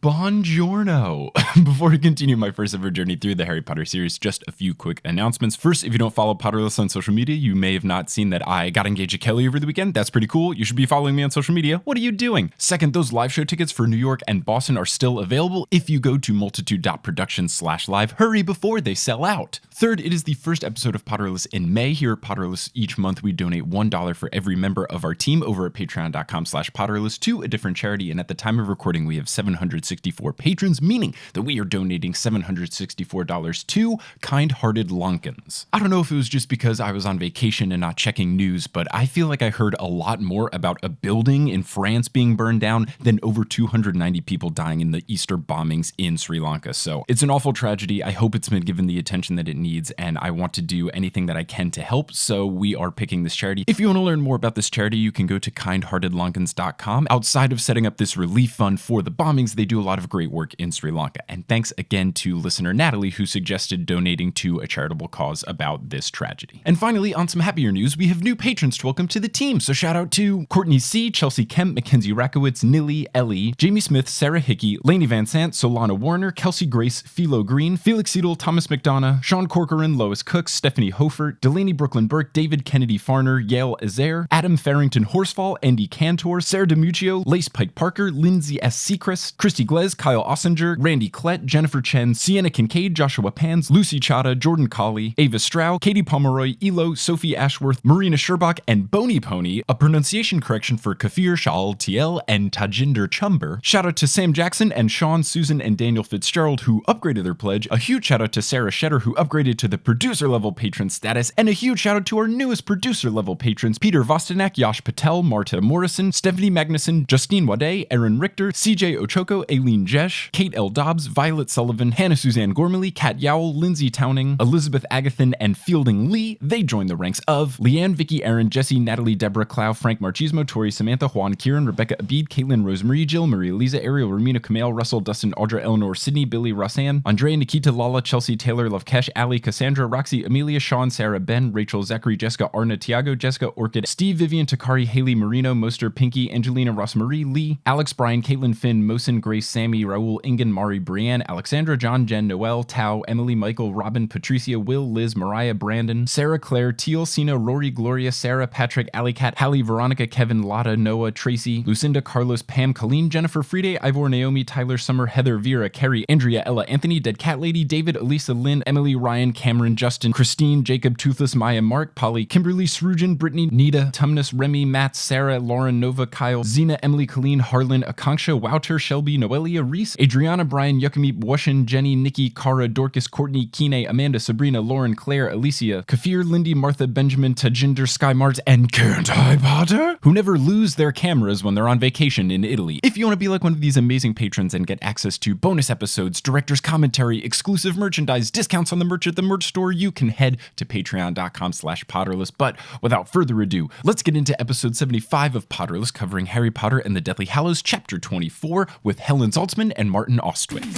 Buongiorno! Before we continue my first ever journey through the Harry Potter series, just a few quick announcements. First, if you don't follow Potterless on social media, you may have not seen that I got engaged to Kelly over the weekend. That's pretty cool. You should be following me on social media. What are you doing? Second, those live show tickets for New York and Boston are still available if you go to multitude.productions/live. Hurry before they sell out. Third, it is the first episode of Potterless in May. Here at Potterless, each month we donate $1 for every member of our team over at patreon.com/Potterless to a different charity. And at the time of recording, we have 764 patrons, meaning that we are donating $764 to kind-hearted Lonkins. I don't know if it was just because I was on vacation and not checking news, but I feel like I heard a lot more about a building in France being burned down than over 290 people dying in the Easter bombings in Sri Lanka. So it's an awful tragedy. I hope it's been given the attention that it needs, and I want to do anything that I can to help, so we are picking this charity. If you want to learn more about this charity, you can go to kindheartedlonkins.com. Outside of setting up this relief fund for the bombings, they do a lot of great work in Sri Lanka. And thanks again to listener Natalie, who suggested donating to a charitable cause about this tragedy. And finally, on some happier news, we have new patrons to welcome to the team. So shout out to Courtney C., Chelsea Kemp, Mackenzie Rakowitz, Nilly, Ellie, Jamie Smith, Sarah Hickey, Lainey Van Sant, Solana Warner, Kelsey Grace, Philo Green, Felix Seidel, Thomas McDonough, Sean Corcoran, Lois Cook, Stephanie Hofert, Delaney Brooklyn Burke, David Kennedy Farner, Yale Azair, Adam Farrington Horsefall, Andy Cantor, Sarah DiMuccio, Lace Pike Parker, Lindsay S. Seacrest, Christy Glez, Kyle Ossinger, Randy Klett, Jennifer Chen, Sienna Kincaid, Joshua Pans, Lucy Chada, Jordan Colley, Ava Strau, Katie Pomeroy, Elo, Sophie Ashworth, Marina Sherbach, and Boney Pony, a pronunciation correction for Kafir Shaal TL and Tajinder Chumber. Shout out to Sam Jackson and Sean, Susan, and Daniel Fitzgerald, who upgraded their pledge. A huge shout out to Sarah Shetter, who upgraded to the producer level patron status, and a huge shout out to our newest producer level patrons, Peter Vostenak, Yash Patel, Marta Morrison, Stephanie Magnuson, Justine Wade, Aaron Richter, CJ Ochoko, Aileen Jesh, Kate L. Dobbs, Violet Sullivan, Hannah Suzanne Gormley, Kat Yowell, Lindsay Towning, Elizabeth Agathan, and Fielding Lee. They joined the ranks of Leanne, Vicky, Aaron, Jesse, Natalie, Deborah, Clow, Frank Marchismo, Tori, Samantha, Juan, Kieran, Rebecca Abid, Caitlin, Rosemarie, Jill, Maria Lisa, Ariel, Ramina, Kamel, Russell, Dustin, Audra, Eleanor, Sydney, Billy, Rosanne, Andrea, Nikita, Lala, Chelsea, Taylor, Lovekesh, Ali, Cassandra, Roxy, Amelia, Sean, Sarah, Ben, Rachel, Zachary, Jessica, Arna, Tiago, Jessica, Orchid, Steve, Vivian, Takari, Haley, Marino, Moster, Pinky, Angelina, Rosemarie, Lee, Alex, Brian, Caitlin, Finn, Mosin, Grace, Sammy, Raul, Ingen, Mari, Brianne, Alexandra, John, Jen, Noel, Tao, Emily, Michael, Robin, Patricia, Will, Liz, Mariah, Brandon, Sarah, Claire, Teal, Sina, Rory, Gloria, Sarah, Patrick, Alley Cat, Hallie, Veronica, Kevin, Lotta, Noah, Tracy, Lucinda, Carlos, Pam, Colleen, Jennifer, Friday, Ivor, Naomi, Tyler, Summer, Heather, Vera, Carrie, Andrea, Ella, Anthony, Dead Cat Lady, David, Elisa, Lynn, Emily, Ryan, Cameron, Justin, Christine, Jacob, Toothless, Maya, Mark, Polly, Kimberly, Srujan, Brittany, Nita, Tumnus, Remy, Matt, Sarah, Lauren, Nova, Kyle, Zena, Emily, Colleen, Harlan, Akanksha, Wouter, Shelby, Noelia, Reese, Adriana, Brian, Yuckamip, Washin, Jenny, Nikki, Cara, Dorcas, Courtney, Kine, Amanda, Sabrina, Lauren, Claire, Alicia, Kafir, Lindy, Martha, Benjamin, Tajinder, Sky Mars, and Can't I Potter, who never lose their cameras when they're on vacation in Italy. If you want to be like one of these amazing patrons and get access to bonus episodes, director's commentary, exclusive merchandise, discounts on the merch at the merch store, you can head to patreon.com/Potterless. But without further ado, let's get into episode 75 of Potterless, covering Harry Potter and the Deathly Hallows, chapter 24, with Helen Zaltzman and Martin Austwick.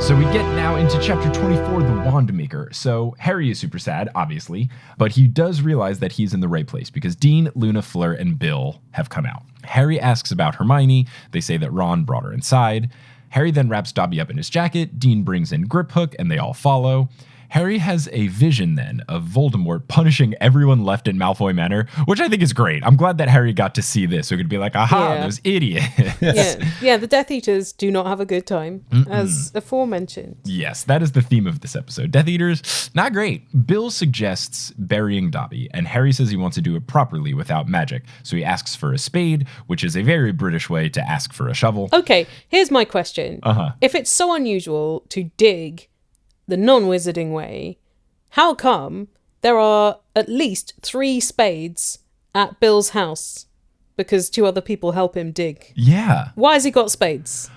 So we get now into chapter 24, The Wand Maker. So Harry is super sad, obviously, but he does realize that he's in the right place because Dean, Luna, Fleur, and Bill have come out. Harry asks about Hermione. They say that Ron brought her inside. Harry then wraps Dobby up in his jacket. Dean brings in Griphook, and they all follow. Harry has a vision then of Voldemort punishing everyone left in Malfoy Manor, which I think is great. I'm glad that Harry got to see this. So he could be like, aha, those idiots. Yeah, the Death Eaters do not have a good time, as aforementioned. Yes, that is the theme of this episode. Death Eaters, not great. Bill suggests burying Dobby, and Harry says he wants to do it properly without magic. So he asks for a spade, which is a very British way to ask for a shovel. Okay, here's my question. If it's so unusual to dig the non-wizarding way, how come there are at least 3 spades at Bill's house? Because 2 other people help him dig. Yeah. Why has he got spades?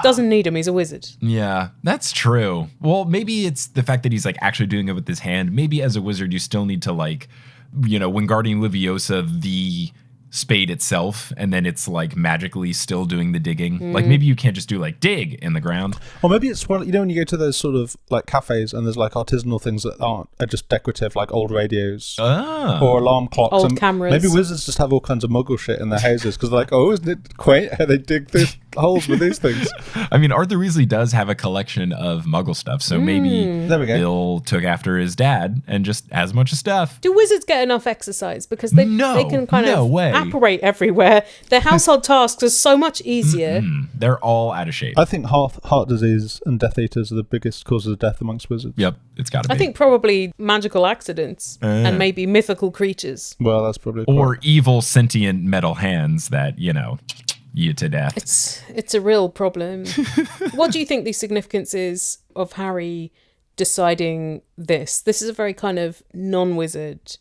Doesn't need him, he's a wizard. Yeah, that's true. Well, maybe it's the fact that he's like actually doing it with his hand. Maybe as a wizard, you still need to like, you know, Wingardium Leviosa, the spade itself, and then it's like magically still doing the digging. Like maybe you can't just do like dig in the ground. Or maybe it's one, when you go to those sort of like cafes and there's like artisanal things that are just decorative, like old radios or alarm clocks. Old and cameras. Maybe wizards just have all kinds of muggle shit in their houses because they're like, oh, isn't it quaint how they dig these holes with these things? I mean, Arthur Weasley does have a collection of muggle stuff, so maybe there we go. Bill took after his dad and just has a bunch of stuff. Do wizards get enough exercise? Because they can kind of way. apparate everywhere. Their household tasks are so much easier. They're all out of shape. I think heart disease and Death Eaters are the biggest causes of death amongst wizards. Yep, it's got to be. I think probably magical accidents and maybe mythical creatures. Well, that's probably or evil sentient metal hands that, you to death. It's a real problem. What do you think the significance is of Harry deciding this? This is a very kind of non-wizard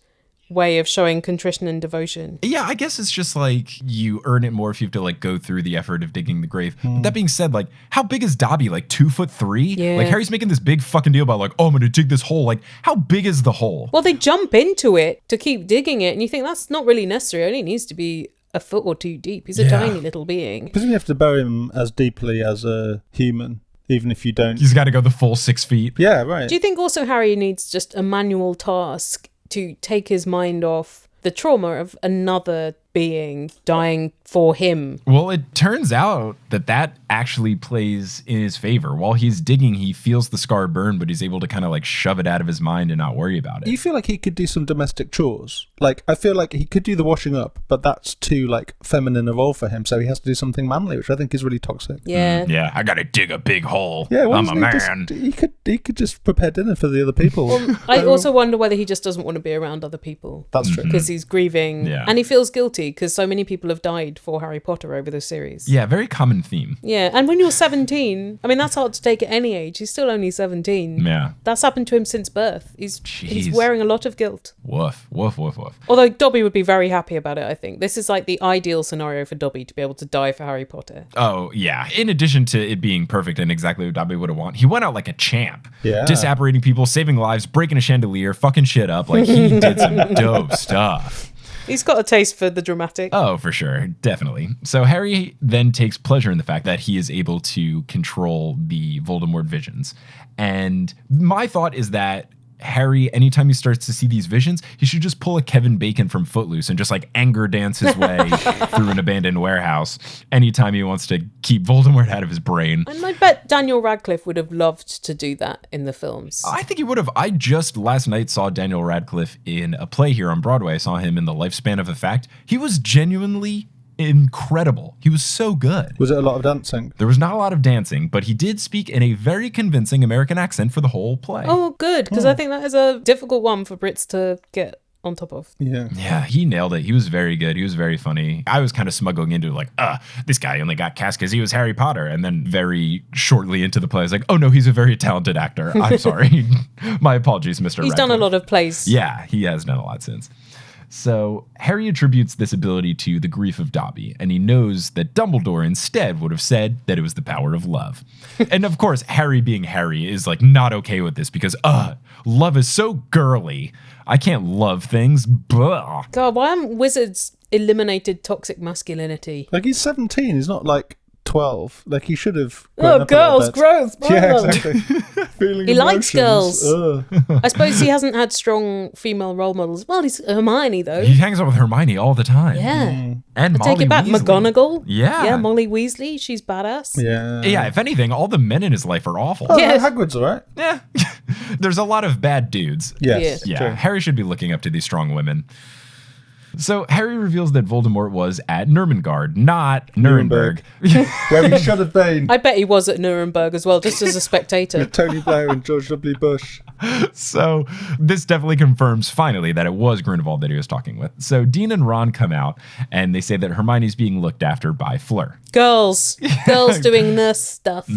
way of showing contrition and devotion. Yeah, I guess it's just like you earn it more if you have to like go through the effort of digging the grave. But that being said, like how big is Dobby? Like 2'3"? Yeah. Like Harry's making this big fucking deal about like, oh, I'm gonna dig this hole. Like how big is the hole? Well, they jump into it to keep digging it, and you think that's not really necessary. It only needs to be a foot or two deep. He's a tiny little being. Because you have to bury him as deeply as a human, even if you don't. He's got to go the full 6 feet. Yeah, right. Do you think also Harry needs just a manual task to take his mind off the trauma of another being dying for him? Well, it turns out that actually plays in his favor. While he's digging, he feels the scar burn, but he's able to kind of like shove it out of his mind and not worry about it. You feel like he could do some domestic chores? Like, I feel like he could do the washing up, but that's too like feminine a role for him, so he has to do something manly, which I think is really toxic. Yeah. Yeah, I gotta dig a big hole. Yeah, I'm a man. He could just prepare dinner for the other people. Well, I also wonder whether he just doesn't want to be around other people. That's true. Because he's grieving and he feels guilty because so many people have died for Harry Potter over the series. Yeah, very common theme. Yeah, and when you're 17, I mean, that's hard to take at any age. He's still only 17. Yeah. That's happened to him since birth. He's wearing a lot of guilt. Woof, woof, woof, woof. Although Dobby would be very happy about it, I think. This is like the ideal scenario for Dobby to be able to die for Harry Potter. Oh, yeah. In addition to it being perfect and exactly what Dobby would have wanted, he went out like a champ. Yeah. Disapparating people, saving lives, breaking a chandelier, fucking shit up. Like, he did some dope stuff. He's got a taste for the dramatic. Oh, for sure. Definitely. So Harry then takes pleasure in the fact that he is able to control the Voldemort visions. And my thought is that Harry, anytime he starts to see these visions, he should just pull a Kevin Bacon from Footloose and just like anger dance his way through an abandoned warehouse anytime he wants to keep Voldemort out of his brain. And I bet Daniel Radcliffe would have loved to do that in the films. I think he would have. I just last night saw Daniel Radcliffe in a play here on Broadway. I saw him in The Lifespan of a Fact. He was genuinely incredible. He was so good. Was it a lot of dancing? There was not a lot of dancing, but he did speak in a very convincing American accent for the whole play. Oh, good, because I think that is a difficult one for Brits to get on top of. Yeah, he nailed it. He was very good. He was very funny. I was kind of smug going into it like, this guy only got cast because he was Harry Potter. And then very shortly into the play, I was like, oh no, he's a very talented actor. I'm sorry. My apologies, Mr. Radcliffe. He's done a lot of plays. Yeah, he has done a lot since. So Harry attributes this ability to the grief of Dobby, and he knows that Dumbledore instead would have said that it was the power of love. And of course, Harry being Harry is like not okay with this because, love is so girly. I can't love things. Blah. God, why haven't wizards eliminated toxic masculinity? Like, he's 17. He's not like 12. Like, he should have grown up girls, growth. Yeah, exactly. Feeling He likes emotions. girls. I suppose he hasn't had strong female role models. Well, he's Hermione, though. He hangs out with Hermione all the time. Yeah. And Molly Take it back. Weasley. McGonagall. Yeah. Yeah, Molly Weasley. She's badass. Yeah. Yeah, if anything, all the men in his life are awful. Oh, Yeah. no, Hagrid's all right. Yeah. There's a lot of bad dudes. Yes. Yeah, True. Harry should be looking up to these strong women. So Harry reveals that Voldemort was at Nurmengard, not Nuremberg. Where he should have been. I bet he was at Nuremberg as well, just as a spectator. With Tony Blair and George W. Bush. So this definitely confirms finally that it was Grindelwald that he was talking with. So Dean and Ron come out and they say that Hermione's being looked after by Fleur. Girls doing nurse stuff.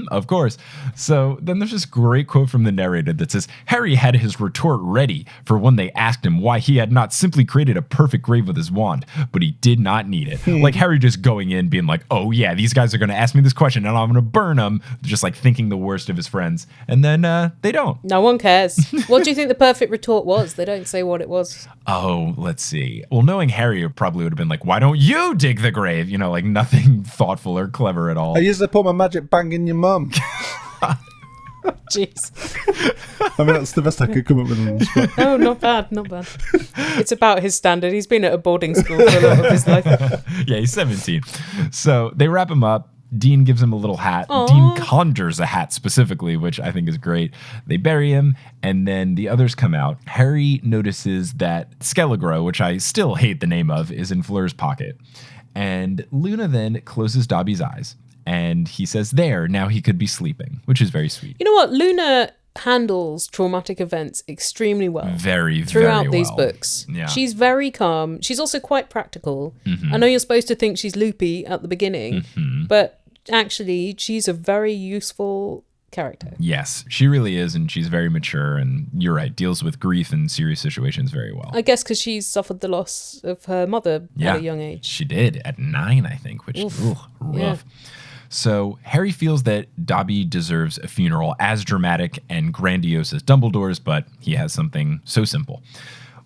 Of course. So then there's this great quote from the narrator that says, Harry had his retort ready for when they asked him why he had not simply created a perfect grave with his wand, but he did not need it. Like Harry just going in being like, oh yeah, these guys are going to ask me this question and I'm going to burn them, just like thinking the worst of his friends. And then they don't. No one cares. What do you think the perfect retort was? They don't say what it was. Oh, let's see. Well, knowing Harry probably would have been like, why don't you dig the grave? You know, like nothing thoughtful or clever at all. I used to put my magic bang in your mum. Jeez. I mean, that's the best I could come up with on the spot. Oh, not bad. It's about his standard. He's been at a boarding school for a lot of his life. Yeah, he's 17. So they wrap him up. Dean gives him a little hat. Aww. Dean conjures a hat specifically, which I think is great. They bury him, and then the others come out. Harry notices that Skelegro, which I still hate the name of, is in Fleur's pocket. And Luna then closes Dobby's eyes, and he says, there, now he could be sleeping, which is very sweet. You know what? Luna handles traumatic events extremely well. Very, throughout very well. these books. Yeah. She's very calm. She's also quite practical. I know you're supposed to think she's loopy at the beginning, but actually she's a very useful character. Yes, she really is, and she's very mature, and you're right, deals with grief and serious situations very well. I guess because she's suffered the loss of her mother at a young age. She did, at 9, I think, which is rough. Yeah. So Harry feels that Dobby deserves a funeral as dramatic and grandiose as Dumbledore's, but he has something so simple.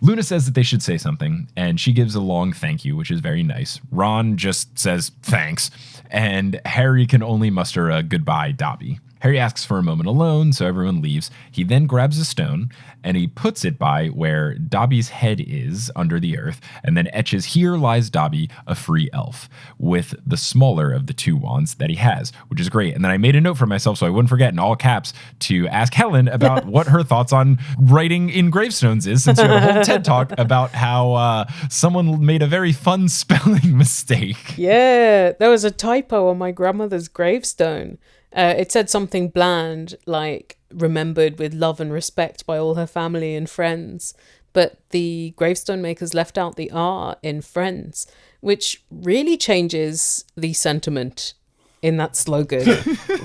Luna says that they should say something, and she gives a long thank you, which is very nice. Ron just says thanks, and Harry can only muster a goodbye, Dobby. Harry asks for a moment alone, so everyone leaves. He then grabs a stone, and he puts it by where Dobby's head is under the earth, and then etches, here lies Dobby, a free elf, with the smaller of the 2 wands that he has, which is great. And then I made a note for myself so I wouldn't forget in all caps to ask Helen about what her thoughts on writing in gravestones is, since you have a whole TED Talk about how someone made a very fun spelling mistake. Yeah, there was a typo on my grandmother's gravestone. It said something bland, like remembered with love and respect by all her family and friends. But the gravestone makers left out the R in friends, which really changes the sentiment in that slogan,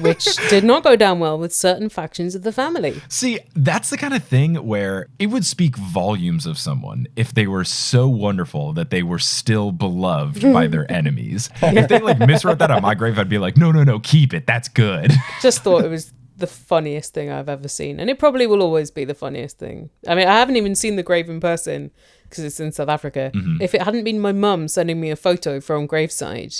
which did not go down well with certain factions of the family. See, that's the kind of thing where it would speak volumes of someone if they were so wonderful that they were still beloved by their enemies. If they miswrote that on my grave, I'd be like, no, keep it. That's good. Just thought it was the funniest thing I've ever seen. And it probably will always be the funniest thing. I mean, I haven't even seen the grave in person because it's in South Africa. If it hadn't been my mum sending me a photo from graveside,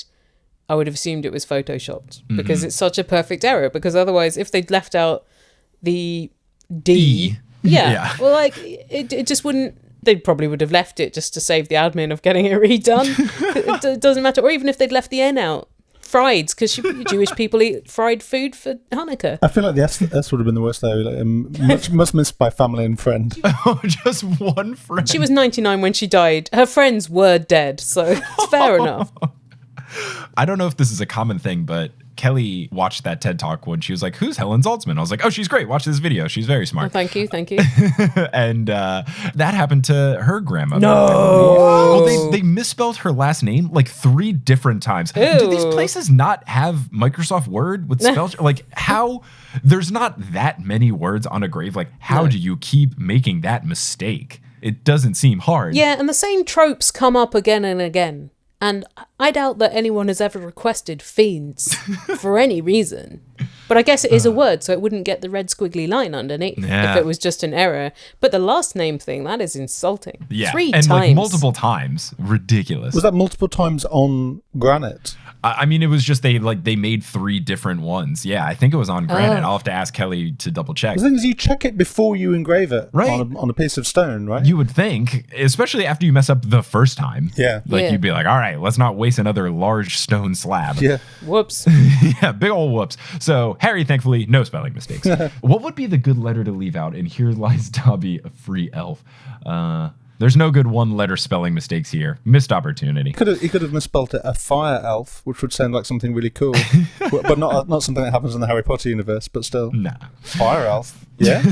I would have assumed it was photoshopped because it's such a perfect error. Because otherwise, if they'd left out the D, well, it just wouldn't. They probably would have left it just to save the admin of getting it redone. It doesn't matter. Or even if they'd left the N out, frieds, because Jewish people eat fried food for Hanukkah. I feel like the S would have been the worst though. Much missed by family and friend. Oh, just one friend. She was 99 when she died. Her friends were dead, so it's fair enough. I don't know if this is a common thing, but Kelly watched that TED Talk when she was like, who's Helen Zaltzman? I was like, oh, she's great. Watch this video. She's very smart. Oh, thank you. And that happened to her grandmother. No. Well, they misspelled her last name 3 different times. Ew. Do these places not have Microsoft Word with spell? How? There's not that many words on a grave. How do you keep making that mistake? It doesn't seem hard. Yeah, and the same tropes come up again and again. And I doubt that anyone has ever requested fiends for any reason. But I guess it is a word, so it wouldn't get the red squiggly line underneath if it was just an error. But the last name thing, that is insulting. Yeah, 3 and times. Multiple times. Ridiculous. Was that multiple times on granite? I mean, it was just they made 3 different ones. Yeah, I think it was on granite. I'll have to ask Kelly to double check. The thing is, you check it before you engrave it on a piece of stone, right? You would think, especially after you mess up the first time. Yeah. You'd be like, all right, let's not waste another large stone slab. Yeah. Whoops. Yeah, big old whoops. So Harry, thankfully, no spelling mistakes. What would be the good letter to leave out? And here lies Dobby, a free elf. There's no good 1-letter spelling mistakes here. Missed opportunity. He could have misspelled it a fire elf, which would sound like something really cool, but not something that happens in the Harry Potter universe. But still, nah. Fire elf. Yeah.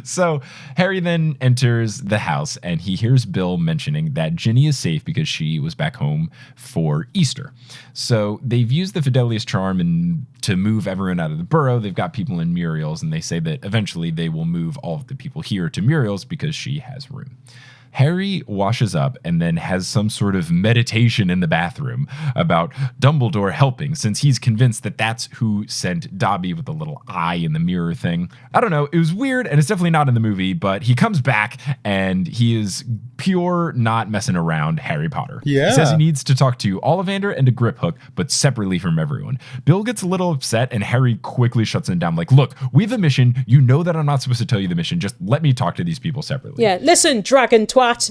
So Harry then enters the house, and he hears Bill mentioning that Ginny is safe because she was back home for Easter. So they've used the Fidelius charm to move everyone out of the burrow. They've got people in Muriel's, and they say that eventually they will move all of the people here to Muriel's because she has room. Harry washes up and then has some sort of meditation in the bathroom about Dumbledore helping, since he's convinced that that's who sent Dobby with the little eye in the mirror thing. I don't know. It was weird, and it's definitely not in the movie, but he comes back and he is pure not messing around Harry Potter. Yeah. He says he needs to talk to Ollivander and to Griphook, but separately from everyone. Bill gets a little upset and Harry quickly shuts him down like, look, we have a mission. You know that I'm not supposed to tell you the mission. Just let me talk to these people separately. Yeah, listen, dragon twat.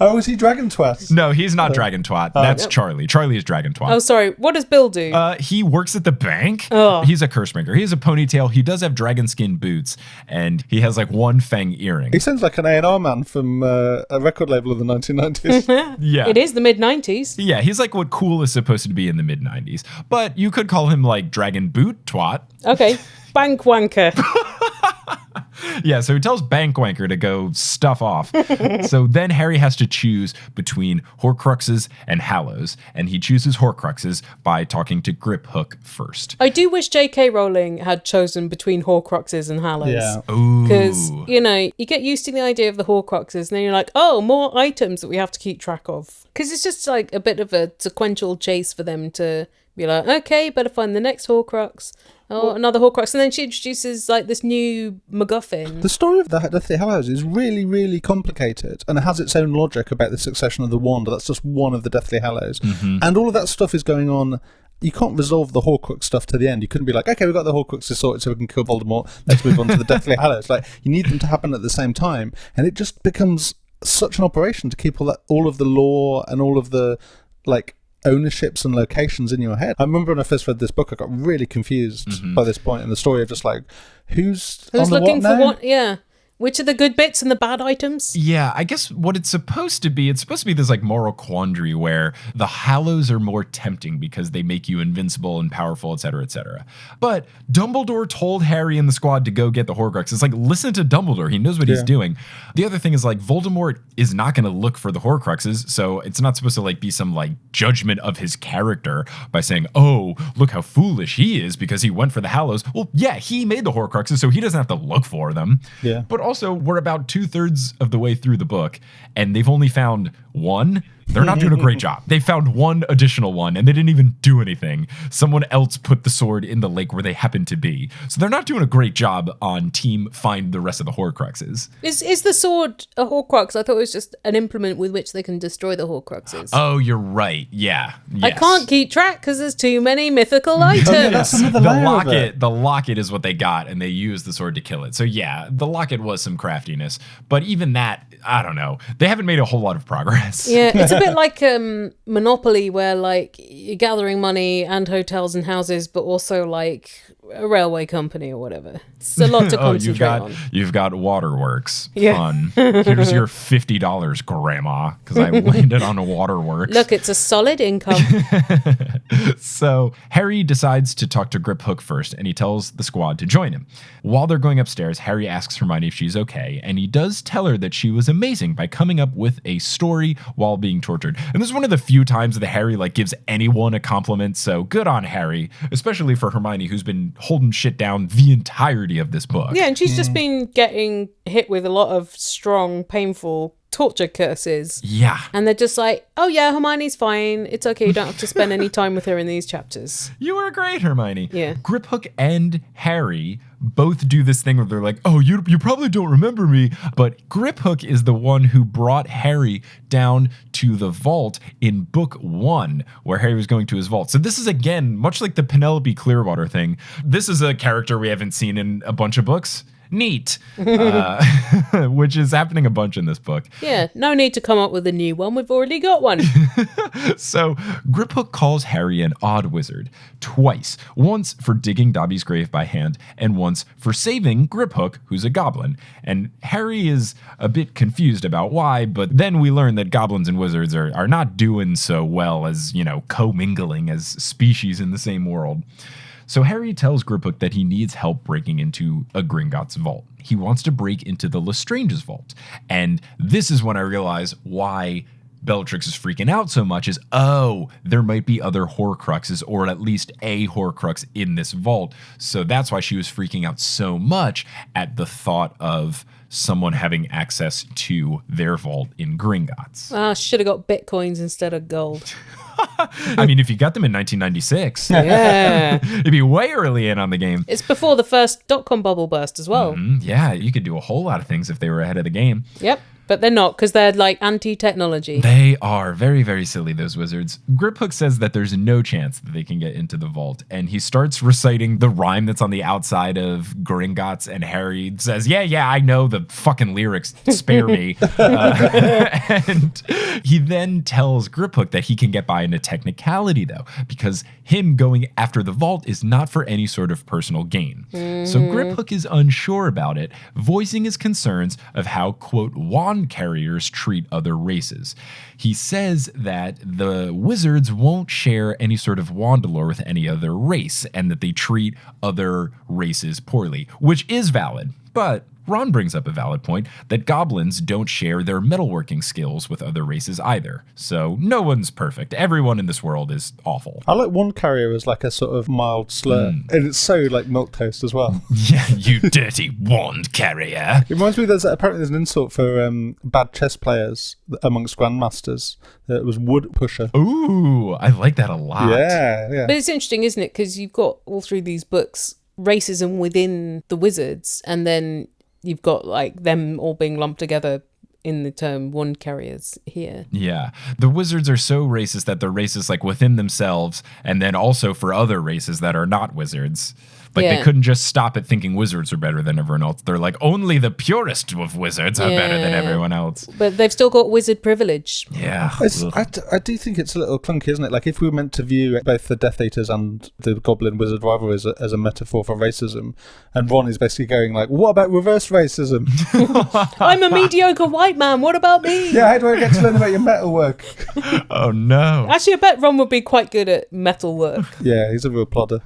Oh, is he Dragon Twat? No, he's not Dragon Twat. That's Charlie. Charlie is Dragon Twat. Oh, sorry. What does Bill do? He works at the bank. Oh. He's a cursebringer. He has a ponytail. He does have dragon skin boots, and he has like one fang earring. He sounds like an A&R man from a record label of the 1990s. Yeah. It is the mid-90s. Yeah, he's like what cool is supposed to be in the mid-90s. But you could call him like Dragon Boot Twat. Okay. Bank Wanker. Yeah, so he tells Bank Wanker to go stuff off. So then Harry has to choose between Horcruxes and Hallows, and he chooses Horcruxes by talking to Griphook first. I do wish J.K. Rowling had chosen between Horcruxes and Hallows. Yeah. Because, you know, you get used to the idea of the Horcruxes, and then you're like, oh, more items that we have to keep track of. Because it's just like a bit of a sequential chase for them to be like, okay, better find the next Horcrux. Oh, another Horcrux. And then she introduces like this new MacGuffin. The story of the Deathly Hallows is really, really complicated, and it has its own logic about the succession of the wand. That's just one of the Deathly Hallows. Mm-hmm. And all of that stuff is going on. You can't resolve the Horcrux stuff to the end. You couldn't be like, okay, we've got the Horcruxes sorted so we can kill Voldemort. Let's move on to the Deathly Hallows. Like, you need them to happen at the same time. And it just becomes such an operation to keep all of the lore and all of the, like, ownerships and locations in your head. I remember when I first read this book, I got really confused by this point in the story of just like, who's on the looking what for now? what? Yeah. Which are the good bits and the bad items? Yeah, I guess what it's supposed to be this like moral quandary where the Hallows are more tempting because they make you invincible and powerful, etc., etc. But Dumbledore told Harry and the squad to go get the Horcrux. It's like, listen to Dumbledore. He knows what he's doing. The other thing is like Voldemort is not going to look for the Horcruxes, so it's not supposed to like be some like judgment of his character by saying, oh, look how foolish he is because he went for the Hallows. Well, yeah, he made the Horcruxes, so he doesn't have to look for them. Yeah. But also, we're about 2/3 of the way through the book, and they've only found one. They're not doing a great job. They found one additional one, and they didn't even do anything. Someone else put the sword in the lake where they happened to be. So they're not doing a great job on team find the rest of the Horcruxes. Is the sword a Horcrux? I thought it was just an implement with which they can destroy the Horcruxes. Oh, you're right. Yeah. Yes. I can't keep track because there's too many mythical items. That's another layer of it. The locket is what they got, and they used the sword to kill it. So yeah, the locket was some craftiness, but even that, I don't know. They haven't made a whole lot of progress. Yeah, it's a bit like Monopoly, where like you're gathering money and hotels and houses, but also like a railway company or whatever. It's a lot to concentrate on. You've got waterworks. Yeah. Fun. Here's your $50, Grandma, because I landed on a waterworks. Look, it's a solid income. So Harry decides to talk to Griphook first, and he tells the squad to join him. While they're going upstairs, Harry asks Hermione if she's okay, and he does tell her that she was amazing by coming up with a story while being tortured. And this is one of the few times that Harry like gives anyone a compliment, so good on Harry, especially for Hermione, who's been holding shit down the entirety of this book. Yeah, and she's just been getting hit with a lot of strong, painful torture curses. Yeah. And they're just like, oh yeah, Hermione's fine. It's okay. You don't have to spend any time with her in these chapters. You were great, Hermione. Yeah. Griphook and Harry both do this thing where they're like, oh, you probably don't remember me. But Griphook is the one who brought Harry down to the vault in book 1, where Harry was going to his vault. So this is, again, much like the Penelope Clearwater thing. This is a character we haven't seen in a bunch of books. Neat. Which is happening a bunch in this book. Yeah, no need to come up with a new one. We've already got one. So Griphook calls Harry an odd wizard twice. Once for digging Dobby's grave by hand, and once for saving Griphook, who's a goblin. And Harry is a bit confused about why, but then we learn that goblins and wizards are not doing so well as, commingling as species in the same world. So Harry tells Griphook that he needs help breaking into a Gringotts vault. He wants to break into the Lestrange's vault. And this is when I realize why Bellatrix is freaking out so much is, there might be other Horcruxes, or at least a Horcrux in this vault. So that's why she was freaking out so much at the thought of someone having access to their vault in Gringotts. Should have got bitcoins instead of gold. I mean, if you got them in 1996, Yeah. it'd be way early in on the game. It's before the first .com bubble burst as well. Yeah, you could do a whole lot of things if they were ahead of the game. Yep. But they're not, because they're like anti-technology. They are very, very silly, those wizards. Griphook says that there's no chance that they can get into the vault, and he starts reciting the rhyme that's on the outside of Gringotts, and Harry says, yeah, I know the fucking lyrics, spare me. And he then tells Griphook that he can get by in a technicality, though, because him going after the vault is not for any sort of personal gain. So Griphook is unsure about it, voicing his concerns of how, quote, wand carriers treat other races. He says that the wizards won't share any sort of wand lore with any other race, and that they treat other races poorly, which is valid. But Ron brings up a valid point that goblins don't share their metalworking skills with other races either. So no one's perfect. Everyone in this world is awful. I like wand carrier as like a sort of mild slur. And it's so like milquetoast as well. Yeah, you dirty wand carrier. It reminds me apparently there's an insult for bad chess players amongst grandmasters. It was wood pusher. Ooh, I like that a lot. Yeah. But it's interesting, isn't it? Because you've got all through these books racism within the wizards, and then you've got like them all being lumped together in the term wand carriers here. Yeah. The wizards are so racist that they're racist like within themselves, and then also for other races that are not wizards. Like they couldn't just stop at thinking wizards are better than everyone else. They're like, only the purest of wizards are better than everyone else. But they've still got wizard privilege. Yeah. I do think it's a little clunky, isn't it? Like if we were meant to view both the Death Eaters and the Goblin Wizard rivalry as a metaphor for racism, and Ron is basically going like, what about reverse racism? I'm a mediocre white man. What about me? Yeah, how do I get to learn about your metalwork? Oh no. Actually, I bet Ron would be quite good at metalwork. Yeah, he's a real plodder.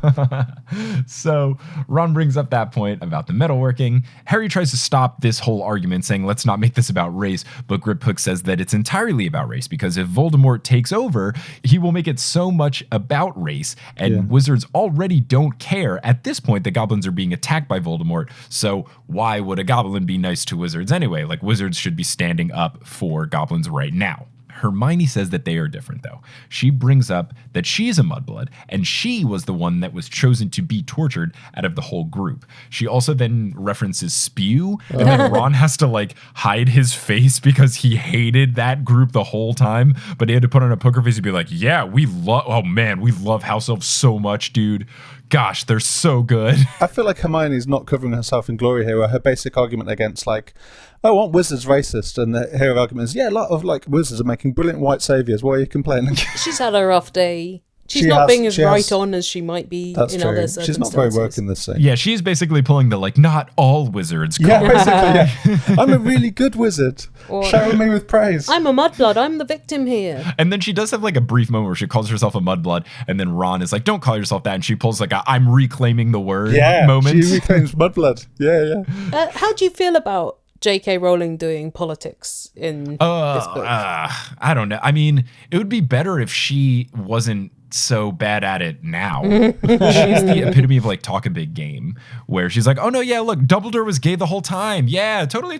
So Ron brings up that point about the metalworking. Harry tries to stop this whole argument, saying, let's not make this about race. But Griphook says that it's entirely about race, because if Voldemort takes over, he will make it so much about race. And wizards already don't care. At this point, the goblins are being attacked by Voldemort. So why would a goblin be nice to wizards anyway? Like, wizards should be standing up for goblins right now. Hermione says that they are different, though. She brings up that she's a mudblood, and she was the one that was chosen to be tortured out of the whole group. She also then references spew, and then Ron has to, like, hide his face because he hated that group the whole time, but he had to put on a poker face and be like, yeah, we love House Elves so much, dude. Gosh, they're so good. I feel like Hermione's not covering herself in glory here, where her basic argument against, like, aren't wizards racist? And her argument is, a lot of, like, wizards are making brilliant white saviours. Why are you complaining? She's had a rough day. She's not being as right on as she might be in other circumstances. She's not very woke in this scene. Yeah, she's basically pulling the, like, not all wizards card. Yeah, basically, yeah. I'm a really good wizard. Shower me with praise. I'm a mudblood. I'm the victim here. And then she does have, like, a brief moment where she calls herself a mudblood, and then Ron is like, don't call yourself that, and she pulls, like, a I'm reclaiming the word moment. She reclaims mudblood. Yeah. How do you feel about J.K. Rowling doing politics in this book? I don't know. I mean, it would be better if she wasn't so bad at it now. She's the epitome of, like, talk a big game, where she's like, oh no, yeah, look, Dumbledore was gay the whole time. Yeah, totally.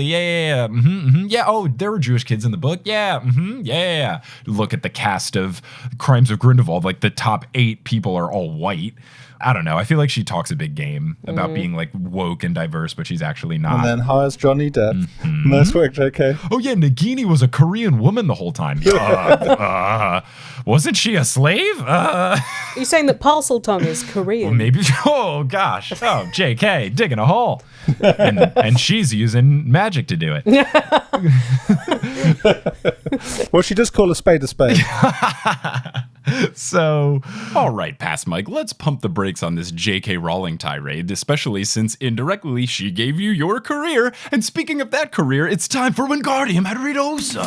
Yeah. Yeah, oh, there were Jewish kids in the book. Yeah. Yeah. Look at the cast of Crimes of Grindelwald. Like, the top 8 people are all white. I don't know. I feel like she talks a big game about being, like, woke and diverse, but she's actually not. And then hires Johnny Depp. Nice work, JK. Oh, yeah, Nagini was a Korean woman the whole time. Wasn't she a slave? You're saying that Parseltongue is Korean? Well, maybe. Oh, gosh. Oh, JK, digging a hole. And she's using magic to do it. Well, she does call a spade a spade. So, all right, Past Mike, let's pump the brakes on this J.K. Rowling tirade, especially since indirectly she gave you your career. And speaking of that career, it's time for Wingardium Adridosa.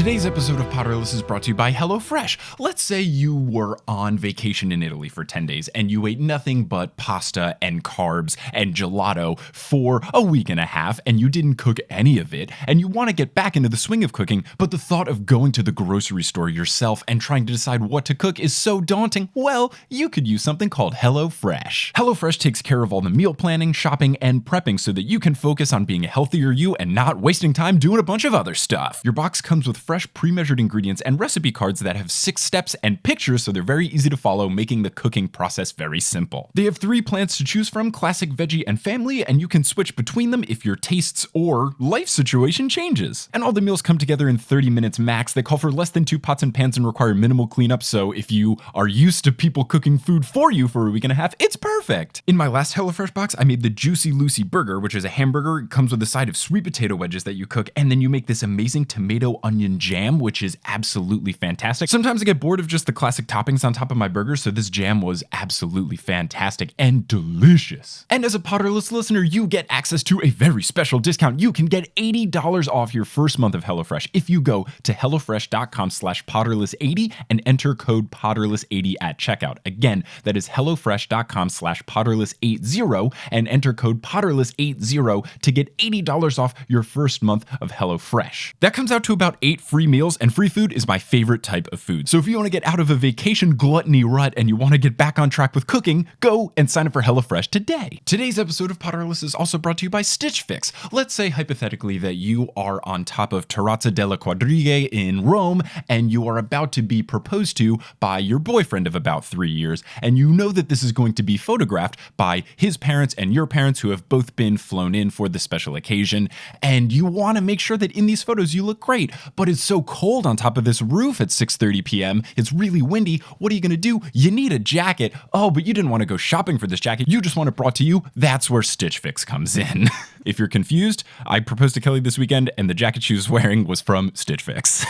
Today's episode of Potterless is brought to you by HelloFresh. Let's say you were on vacation in Italy for 10 days and you ate nothing but pasta and carbs and gelato for a week and a half and you didn't cook any of it and you want to get back into the swing of cooking, but the thought of going to the grocery store yourself and trying to decide what to cook is so daunting. Well, you could use something called HelloFresh. HelloFresh takes care of all the meal planning, shopping, and prepping so that you can focus on being a healthier you and not wasting time doing a bunch of other stuff. Your box comes with fresh pre-measured ingredients and recipe cards that have 6 steps and pictures, so they're very easy to follow, making the cooking process very simple. They have 3 plans to choose from: classic, veggie, and family, and you can switch between them if your tastes or life situation changes. And all the meals come together in 30 minutes max. They call for less than 2 pots and pans and require minimal cleanup, so if you are used to people cooking food for you for a week and a half, it's perfect. In my last HelloFresh box, I made the Juicy Lucy Burger, which is a hamburger. It comes with a side of sweet potato wedges that you cook, and then you make this amazing tomato onion jam, which is absolutely fantastic. Sometimes I get bored of just the classic toppings on top of my burger, so this jam was absolutely fantastic and delicious. And as a Potterless listener, you get access to a very special discount. You can get $80 off your first month of HelloFresh if you go to hellofresh.com/Potterless80 and enter code Potterless80 at checkout. Again, that is hellofresh.com/Potterless80 and enter code Potterless80 to get $80 off your first month of HelloFresh. That comes out to about 8 free meals, and free food is my favorite type of food. So if you want to get out of a vacation gluttony rut and you want to get back on track with cooking, go and sign up for HelloFresh today. Today's episode of Potterless is also brought to you by Stitch Fix. Let's say hypothetically that you are on top of Terrazza della Quadriga in Rome and you are about to be proposed to by your boyfriend of about 3 years, and you know that this is going to be photographed by his parents and your parents who have both been flown in for the special occasion, and you want to make sure that in these photos you look great, but it's so cold on top of this roof at 6:30 p.m. It's really windy. What are you going to do? You need a jacket. Oh, but you didn't want to go shopping for this jacket. You just want it brought to you. That's where Stitch Fix comes in. If you're confused, I proposed to Kelly this weekend and the jacket she was wearing was from Stitch Fix.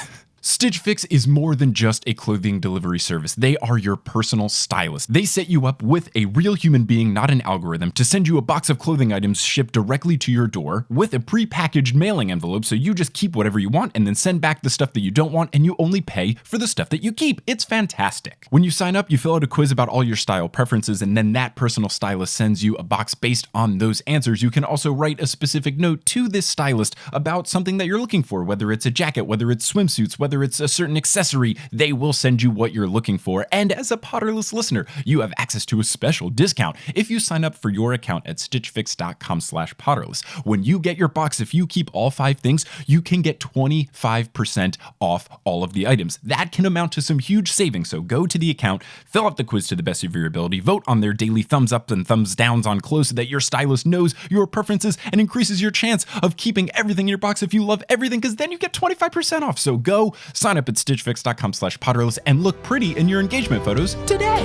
Stitch Fix is more than just a clothing delivery service. They are your personal stylist. They set you up with a real human being, not an algorithm, to send you a box of clothing items shipped directly to your door with a pre-packaged mailing envelope, so you just keep whatever you want and then send back the stuff that you don't want, and you only pay for the stuff that you keep. It's fantastic. When you sign up, you fill out a quiz about all your style preferences, and then that personal stylist sends you a box based on those answers. You can also write a specific note to this stylist about something that you're looking for, whether it's a jacket, whether it's swimsuits, whether it's a certain accessory. They will send you what you're looking for. And as a Potterless listener, you have access to a special discount if you sign up for your account at stitchfix.com/Potterless. When you get your box, if you keep all 5 things, you can get 25% off all of the items. That can amount to some huge savings. So go to the account, fill out the quiz to the best of your ability, vote on their daily thumbs up and thumbs downs on clothes so that your stylist knows your preferences and increases your chance of keeping everything in your box if you love everything, because then you get 25% off. So go sign up at stitchfix.com/Potterless and look pretty in your engagement photos today.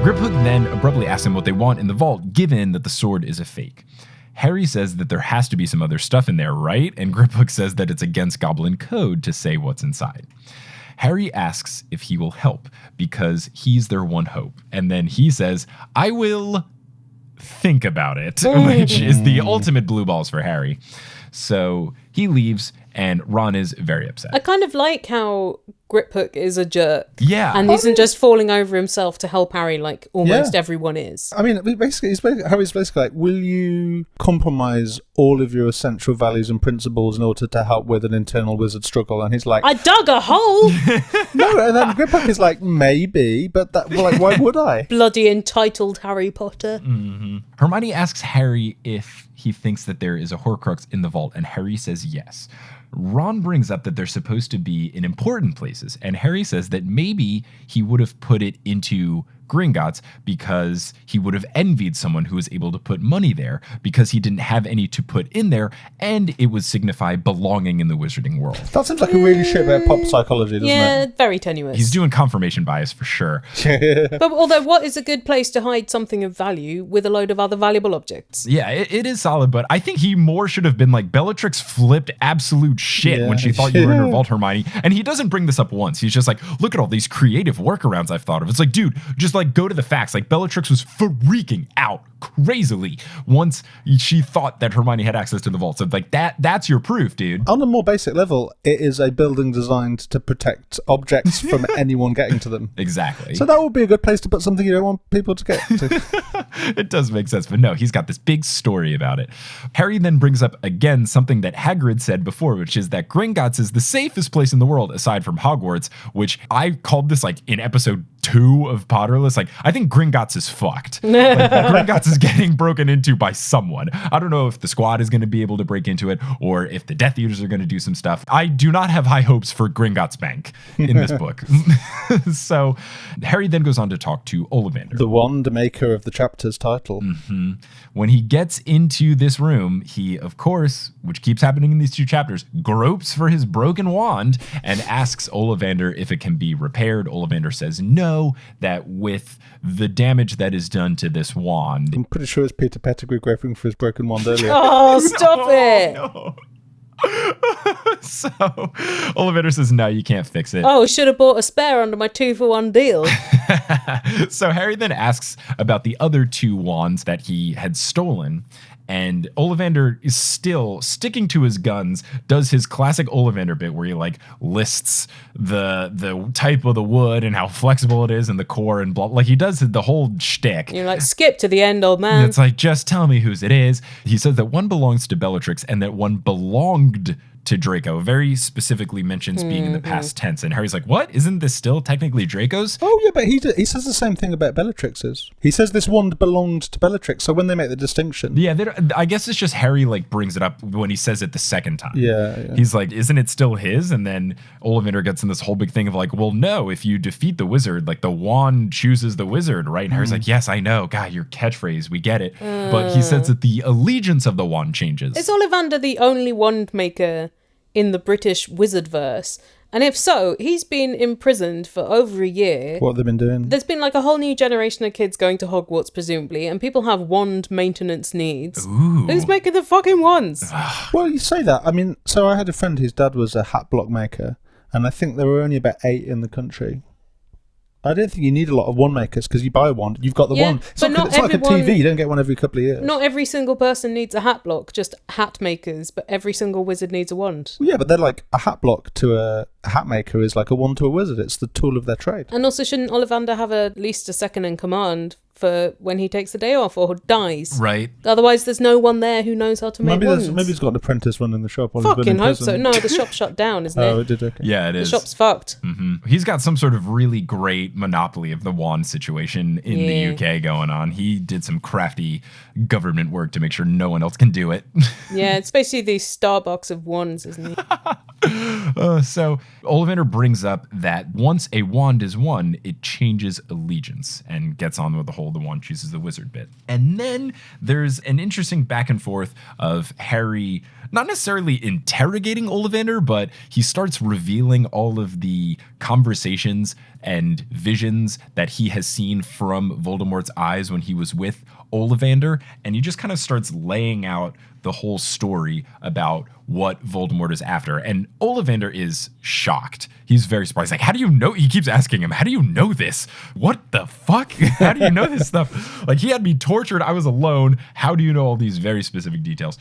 Griphook then abruptly asks him what they want in the vault, given that the sword is a fake. Harry says that there has to be some other stuff in there, right? And Griphook says that it's against Goblin code to say what's inside. Harry asks if he will help because he's their one hope. And then he says, I will think about it, which is the ultimate blue balls for Harry. So he leaves, and Ron is very upset. I kind of like how Griphook is a jerk. Yeah. And isn't just falling over himself to help Harry like almost everyone is. I mean, Harry's basically like, will you compromise all of your essential values and principles in order to help with an internal wizard struggle? And he's like, I dug a hole! No, and then Griphook is like, maybe, but why would I? Bloody entitled Harry Potter. Mm-hmm. Hermione asks Harry if he thinks that there is a Horcrux in the vault, and Harry says yes. Ron brings up that they're supposed to be in important places, and Harry says that maybe he would have put it into Gringotts because he would have envied someone who was able to put money there because he didn't have any to put in there, and it would signify belonging in the wizarding world. That seems like a really shit bit of pop psychology, doesn't it? Yeah, very tenuous. He's doing confirmation bias for sure. But although what is a good place to hide something of value with a load of other valuable objects? Yeah, it is solid, but I think he more should have been like, Bellatrix flipped absolute shit when she thought you were in her vault, Hermione. And he doesn't bring this up up once. He's just like, look at all these creative workarounds I've thought of. It's like, dude, just like go to the facts. Like Bellatrix was freaking out crazily once she thought that Hermione had access to the vault. So like that's your proof, dude. On a more basic level, it is a building designed to protect objects from anyone getting to them. Exactly. So that would be a good place to put something you don't want people to get to. It does make sense, but no, he's got this big story about it. Harry then brings up again something that Hagrid said before, which is that Gringotts is the safest place in the world aside from Hogwarts, which I called this like in episode 2 of Potterless. Like, I think Gringotts is fucked. Like, Gringotts is getting broken into by someone. I don't know if the squad is going to be able to break into it or if the Death Eaters are going to do some stuff. I do not have high hopes for Gringotts Bank in this book. So Harry then goes on to talk to Ollivander, the wand maker of the chapter's title. Mm-hmm. When he gets into this room, he, of course, which keeps happening in these 2 chapters, gropes for his broken wand and asks Ollivander if it can be repaired. Ollivander says no, that with the damage that is done to this wand... I'm pretty sure it's Peter Pettigrew groping for his broken wand earlier. Oh, stop it! No. So Ollivander says, no, you can't fix it. Oh, should have bought a spare under my 2-for-1 deal. So Harry then asks about the other 2 wands that he had stolen. And Ollivander is still sticking to his guns, does his classic Ollivander bit where he like lists the type of the wood and how flexible it is and the core and blah. Like he does the whole shtick. You're like, skip to the end, old man. It's like, just tell me whose it is. He says that one belongs to Bellatrix and that one belonged to Draco. Very specifically mentions being in the past tense. And Harry's like, what? Isn't this still technically Draco's? Oh, yeah, but he says the same thing about Bellatrix's. He says this wand belonged to Bellatrix, so when they make the distinction... Yeah, I guess it's just Harry like brings it up when he says it the second time. Yeah. He's like, isn't it still his? And then Ollivander gets in this whole big thing of like, well, no, if you defeat the wizard, like the wand chooses the wizard, right? And Harry's like, yes, I know. God, your catchphrase, we get it. But he says that the allegiance of the wand changes. Is Ollivander the only wand maker in the British wizardverse? And if so, he's been imprisoned for over a year. What have they been doing? There's been like a whole new generation of kids going to Hogwarts, presumably, and people have wand maintenance needs. Ooh. Who's making the fucking wands? Well, you say that. I mean, so I had a friend whose dad was a hat block maker, and I think there were only about 8 in the country. I don't think you need a lot of wand makers because you buy a wand, you've got the wand. It's like a TV, you don't get one every couple of years. Not every single person needs a hat block, just hat makers, but every single wizard needs a wand. Well, yeah, but they're like a hat block to a hat maker is like a wand to a wizard. It's the tool of their trade. And also, shouldn't Ollivander have at least a second in command for when he takes the day off or dies? Right. Otherwise, there's no one there who knows how to make wands. Maybe he's got an apprentice running the shop. Fucking hope so. No, the shop's shut down, isn't it? Oh, it did, okay. Yeah, it is. The shop's fucked. Mm-hmm. He's got some sort of really great monopoly of the wand situation in the UK going on. He did some crafty government work to make sure no one else can do it. Yeah, it's basically the Starbucks of wands, isn't it? So Ollivander brings up that once a wand is won, it changes allegiance and gets on with the whole the wand chooses the wizard bit. And then there's an interesting back and forth of Harry not necessarily interrogating Ollivander, but he starts revealing all of the conversations and visions that he has seen from Voldemort's eyes when he was with Ollivander, and he just kind of starts laying out the whole story about what Voldemort is after. And Ollivander is shocked. He's very surprised. Like, how do you know? He keeps asking him, how do you know this? What the fuck? How do you know this stuff? Like, he had me tortured. I was alone. How do you know all these very specific details?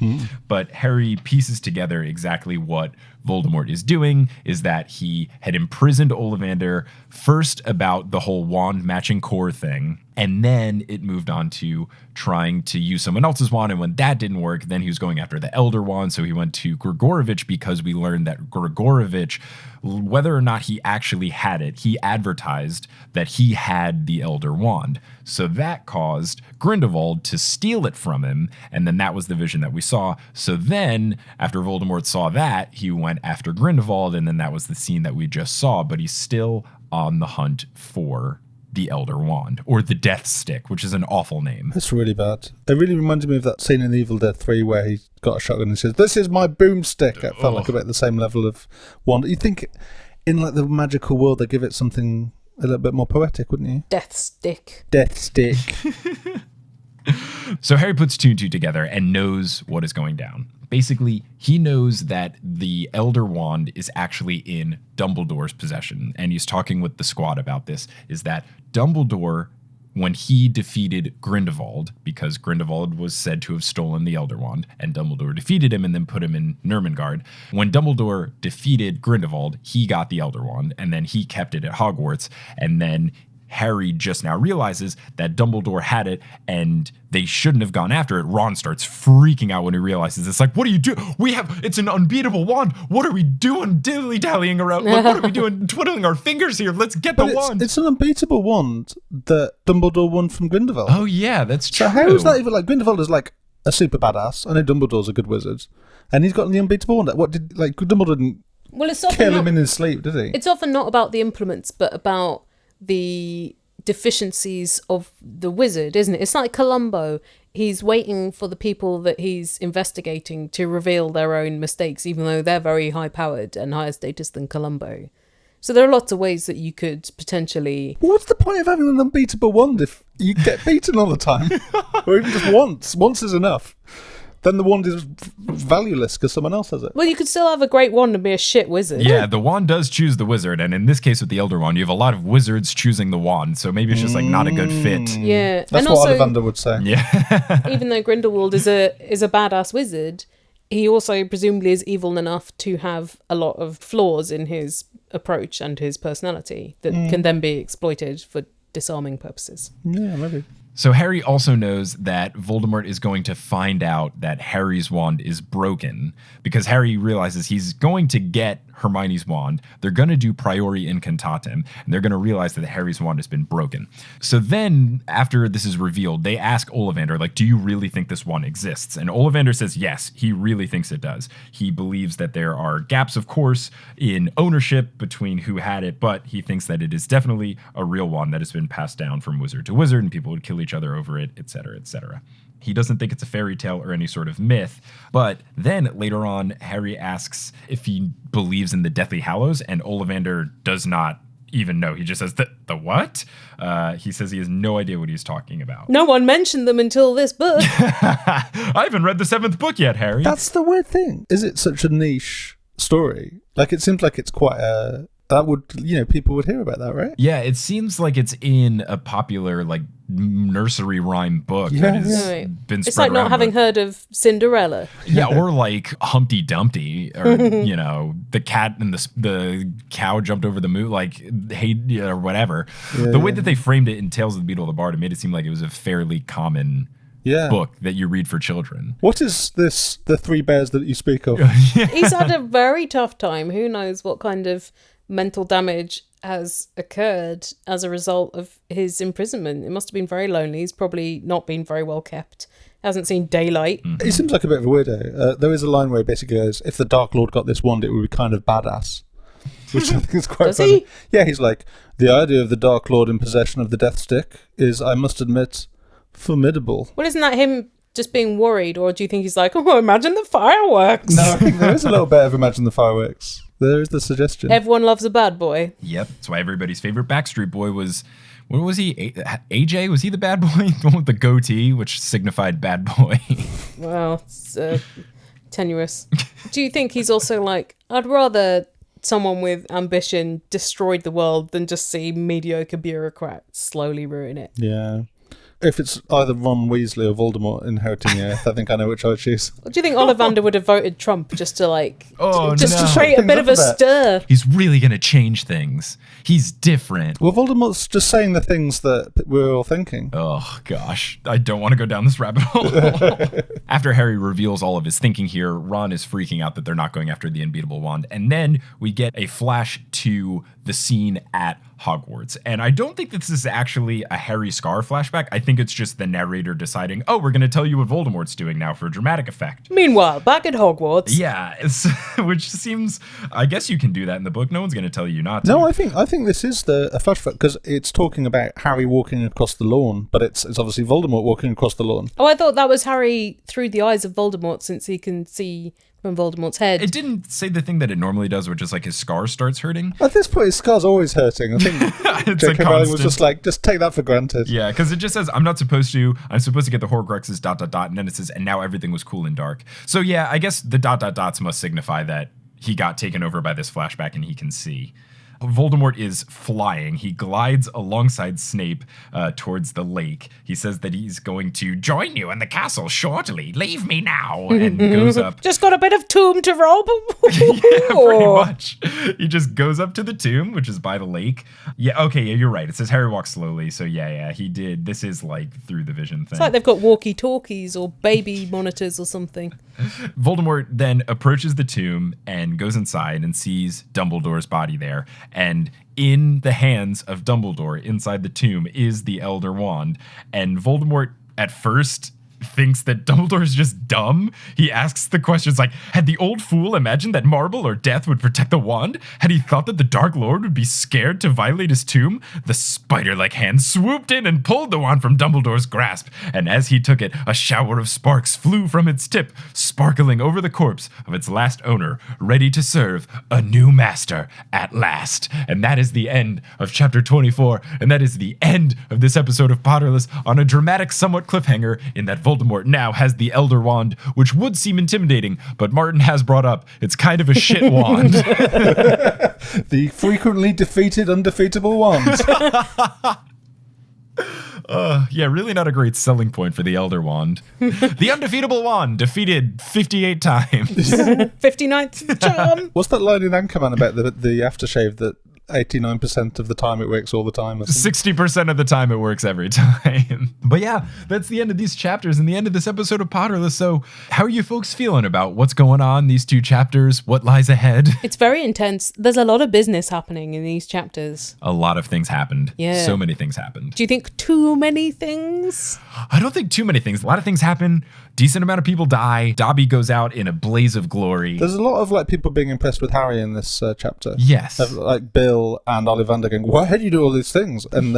But Harry pieces together exactly what Voldemort is doing, is that he had imprisoned Ollivander first about the whole wand matching core thing, and then it moved on to trying to use someone else's wand, and when that didn't work, then he was going after the Elder Wand, so he went to Grigorovich because we learned that Grigorovich, whether or not he actually had it, he advertised that he had the Elder Wand. So that caused Grindelwald to steal it from him, and then that was the vision that we saw. So then, after Voldemort saw that, he went after Grindelwald, and then that was the scene that we just saw, but he's still on the hunt for the Elder Wand, or the Death Stick, which is an awful name. That's really bad. It really reminded me of that scene in Evil Dead 3 where he got a shotgun and says, "This is my boomstick." It felt like a bit the same level of wand. You'd think in like the magical world they give it something a little bit more poetic, wouldn't you? Death Stick. Death Stick. So Harry puts 2 and 2 together and knows what is going down. Basically, he knows that the Elder Wand is actually in Dumbledore's possession, and he's talking with the squad about this, is that Dumbledore, when he defeated Grindelwald, because Grindelwald was said to have stolen the Elder Wand, and Dumbledore defeated him and then put him in Nurmengard. When Dumbledore defeated Grindelwald, he got the Elder Wand, and then he kept it at Hogwarts, and then Harry just now realizes that Dumbledore had it and they shouldn't have gone after it. Ron starts freaking out when he realizes it's like, what do you do? It's an unbeatable wand. What are we doing dilly-dallying around? Like, what are we doing? Twiddling our fingers here. Let's get the wand. It's an unbeatable wand that Dumbledore won from Grindelwald. Oh, yeah, that's true. So how is that even like Grindelwald is like a super badass? I know Dumbledore's a good wizard. And he's got the unbeatable wand. What did, like, Dumbledore didn't kill him in his sleep, did he? It's often not about the implements, but about the deficiencies of the wizard, isn't it? It's like Columbo. He's waiting for the people that he's investigating to reveal their own mistakes, even though they're very high-powered and higher status than Columbo. So there are lots of ways that you could potentially... What's the point of having an unbeatable wand if you get beaten all the time? Or even just once. Once is enough. Then the wand is valueless because someone else has it. Well, you could still have a great wand and be a shit wizard. Yeah, the wand does choose the wizard, and in this case with the Elder Wand, you have a lot of wizards choosing the wand, so maybe it's just like not a good fit. Yeah, that's what Ollivander would say. Yeah, even though Grindelwald is a badass wizard, he also presumably is evil enough to have a lot of flaws in his approach and his personality that can then be exploited for disarming purposes. Yeah, maybe. So Harry also knows that Voldemort is going to find out that Harry's wand is broken because Harry realizes he's going to get Hermione's wand. They're going to do Priori Incantatem, and they're going to realize that Harry's wand has been broken. So then, after this is revealed, they ask Ollivander, like, do you really think this wand exists? And Ollivander says yes, he really thinks it does. He believes that there are gaps, of course, in ownership between who had it, but he thinks that it is definitely a real wand that has been passed down from wizard to wizard, and people would kill each other over it, etc., etc. He doesn't think it's a fairy tale or any sort of myth. But then later on, Harry asks if he believes in the Deathly Hallows, and Ollivander does not even know. He just says, the what? He says he has no idea what he's talking about. No one mentioned them until this book. I haven't read the 7th book yet, Harry. That's the weird thing. Is it such a niche story? Like, it seems like it's quite a... That would, people would hear about that, right? Yeah, it seems like it's in a popular, like, nursery rhyme book that has been spread It's like around, not having heard of Cinderella. Yeah, or like Humpty Dumpty, or, the cat and the cow jumped over the moon, like, hey, or whatever. Yeah, the way that they framed it in Tales of the Beetle and the Bard, it made it seem like it was a fairly common book that you read for children. What is this, the 3 bears that you speak of? He's had a very tough time. Who knows what kind of mental damage has occurred as a result of his imprisonment. It must have been very lonely. He's probably not been very well kept. Hasn't seen daylight. Mm-hmm. He seems like a bit of a weirdo. There is a line where he basically goes, if the Dark Lord got this wand, it would be kind of badass. Which I think is quite funny. He? Yeah, he's like, the idea of the Dark Lord in possession of the Death Stick is, I must admit, formidable. Well, isn't that him just being worried, or do you think he's like, oh, imagine the fireworks? No, I think there is a little bit of imagine the fireworks. There is the suggestion. Everyone loves a bad boy. Yep. That's why everybody's favorite Backstreet Boy was, what was he? AJ? Was he the bad boy? The one with the goatee, which signified bad boy. Well, it's tenuous. Do you think he's also like, I'd rather someone with ambition destroyed the world than just see mediocre bureaucrats slowly ruin it? Yeah. If it's either Ron Weasley or Voldemort inheriting the Earth, I think I know which I would choose. Do you think Ollivander would have voted Trump just to to create a bit of a stir? He's really going to change things. He's different. Well, Voldemort's just saying the things that we're all thinking. Oh, gosh. I don't want to go down this rabbit hole. After Harry reveals all of his thinking here, Ron is freaking out that they're not going after the unbeatable wand. And then we get a flash to the scene at Hogwarts. And I don't think this is actually a Harry Scar flashback. I think it's just the narrator deciding, oh, we're going to tell you what Voldemort's doing now for dramatic effect. Meanwhile, back at Hogwarts. Yeah, which seems, I guess you can do that in the book. No one's going to tell you not to. No, I think this is a flashback because it's talking about Harry walking across the lawn, but it's obviously Voldemort walking across the lawn. Oh, I thought that was Harry through the eyes of Voldemort, since he can see from Voldemort's head. It didn't say the thing that it normally does, which is like his scar starts hurting. At this point, his scar's always hurting. I think J.K. Rowling was just like, just take that for granted. Yeah, because it just says, I'm supposed to get the Horcruxes, ... and then it says, and now everything was cool and dark. So yeah, I guess the ... must signify that he got taken over by this flashback and he can see. Voldemort is flying. He glides alongside Snape towards the lake. He says that he's going to join you in the castle shortly. Leave me now. And goes up. Just got a bit of tomb to rob. Yeah, pretty much. He just goes up to the tomb, which is by the lake. Yeah, okay, yeah, you're right. It says Harry walks slowly. So yeah, he did. This is like through the vision thing. It's like they've got walkie-talkies or baby monitors or something. Voldemort then approaches the tomb and goes inside and sees Dumbledore's body there. And in the hands of Dumbledore inside the tomb is the Elder Wand. And Voldemort at first thinks that Dumbledore is just dumb. He asks the questions like, had the old fool imagined that marble or death would protect the wand? Had he thought that the Dark Lord would be scared to violate his tomb? The spider-like hand swooped in and pulled the wand from Dumbledore's grasp, and as he took it, a shower of sparks flew from its tip, sparkling over the corpse of its last owner, ready to serve a new master at last. And that is the end of chapter 24, and that is the end of this episode of Potterless on a dramatic, somewhat cliffhanger in that Voldemort now has the Elder Wand, which would seem intimidating, but Martin has brought up it's kind of a shit wand. The frequently defeated undefeatable wand. Yeah, really not a great selling point for the Elder Wand. The undefeatable wand, defeated 58 times. 59th charm. What's that line in Anchorman about the aftershave that 89% of the time it works all the time? Or 60% of the time it works every time. But yeah, that's the end of these chapters and the end of this episode of Potterless. So how are you folks feeling about what's going on, these two chapters, what lies ahead? It's very intense. There's a lot of business happening in these chapters. A lot of things happened. Yeah. So many things happened. Do you think too many things? I don't think too many things. A lot of things happen. Decent amount of people die. Dobby goes out in a blaze of glory. There's a lot of like people being impressed with Harry in this chapter. Yes. Like Bill and Ollivander going, why do you do all these things? And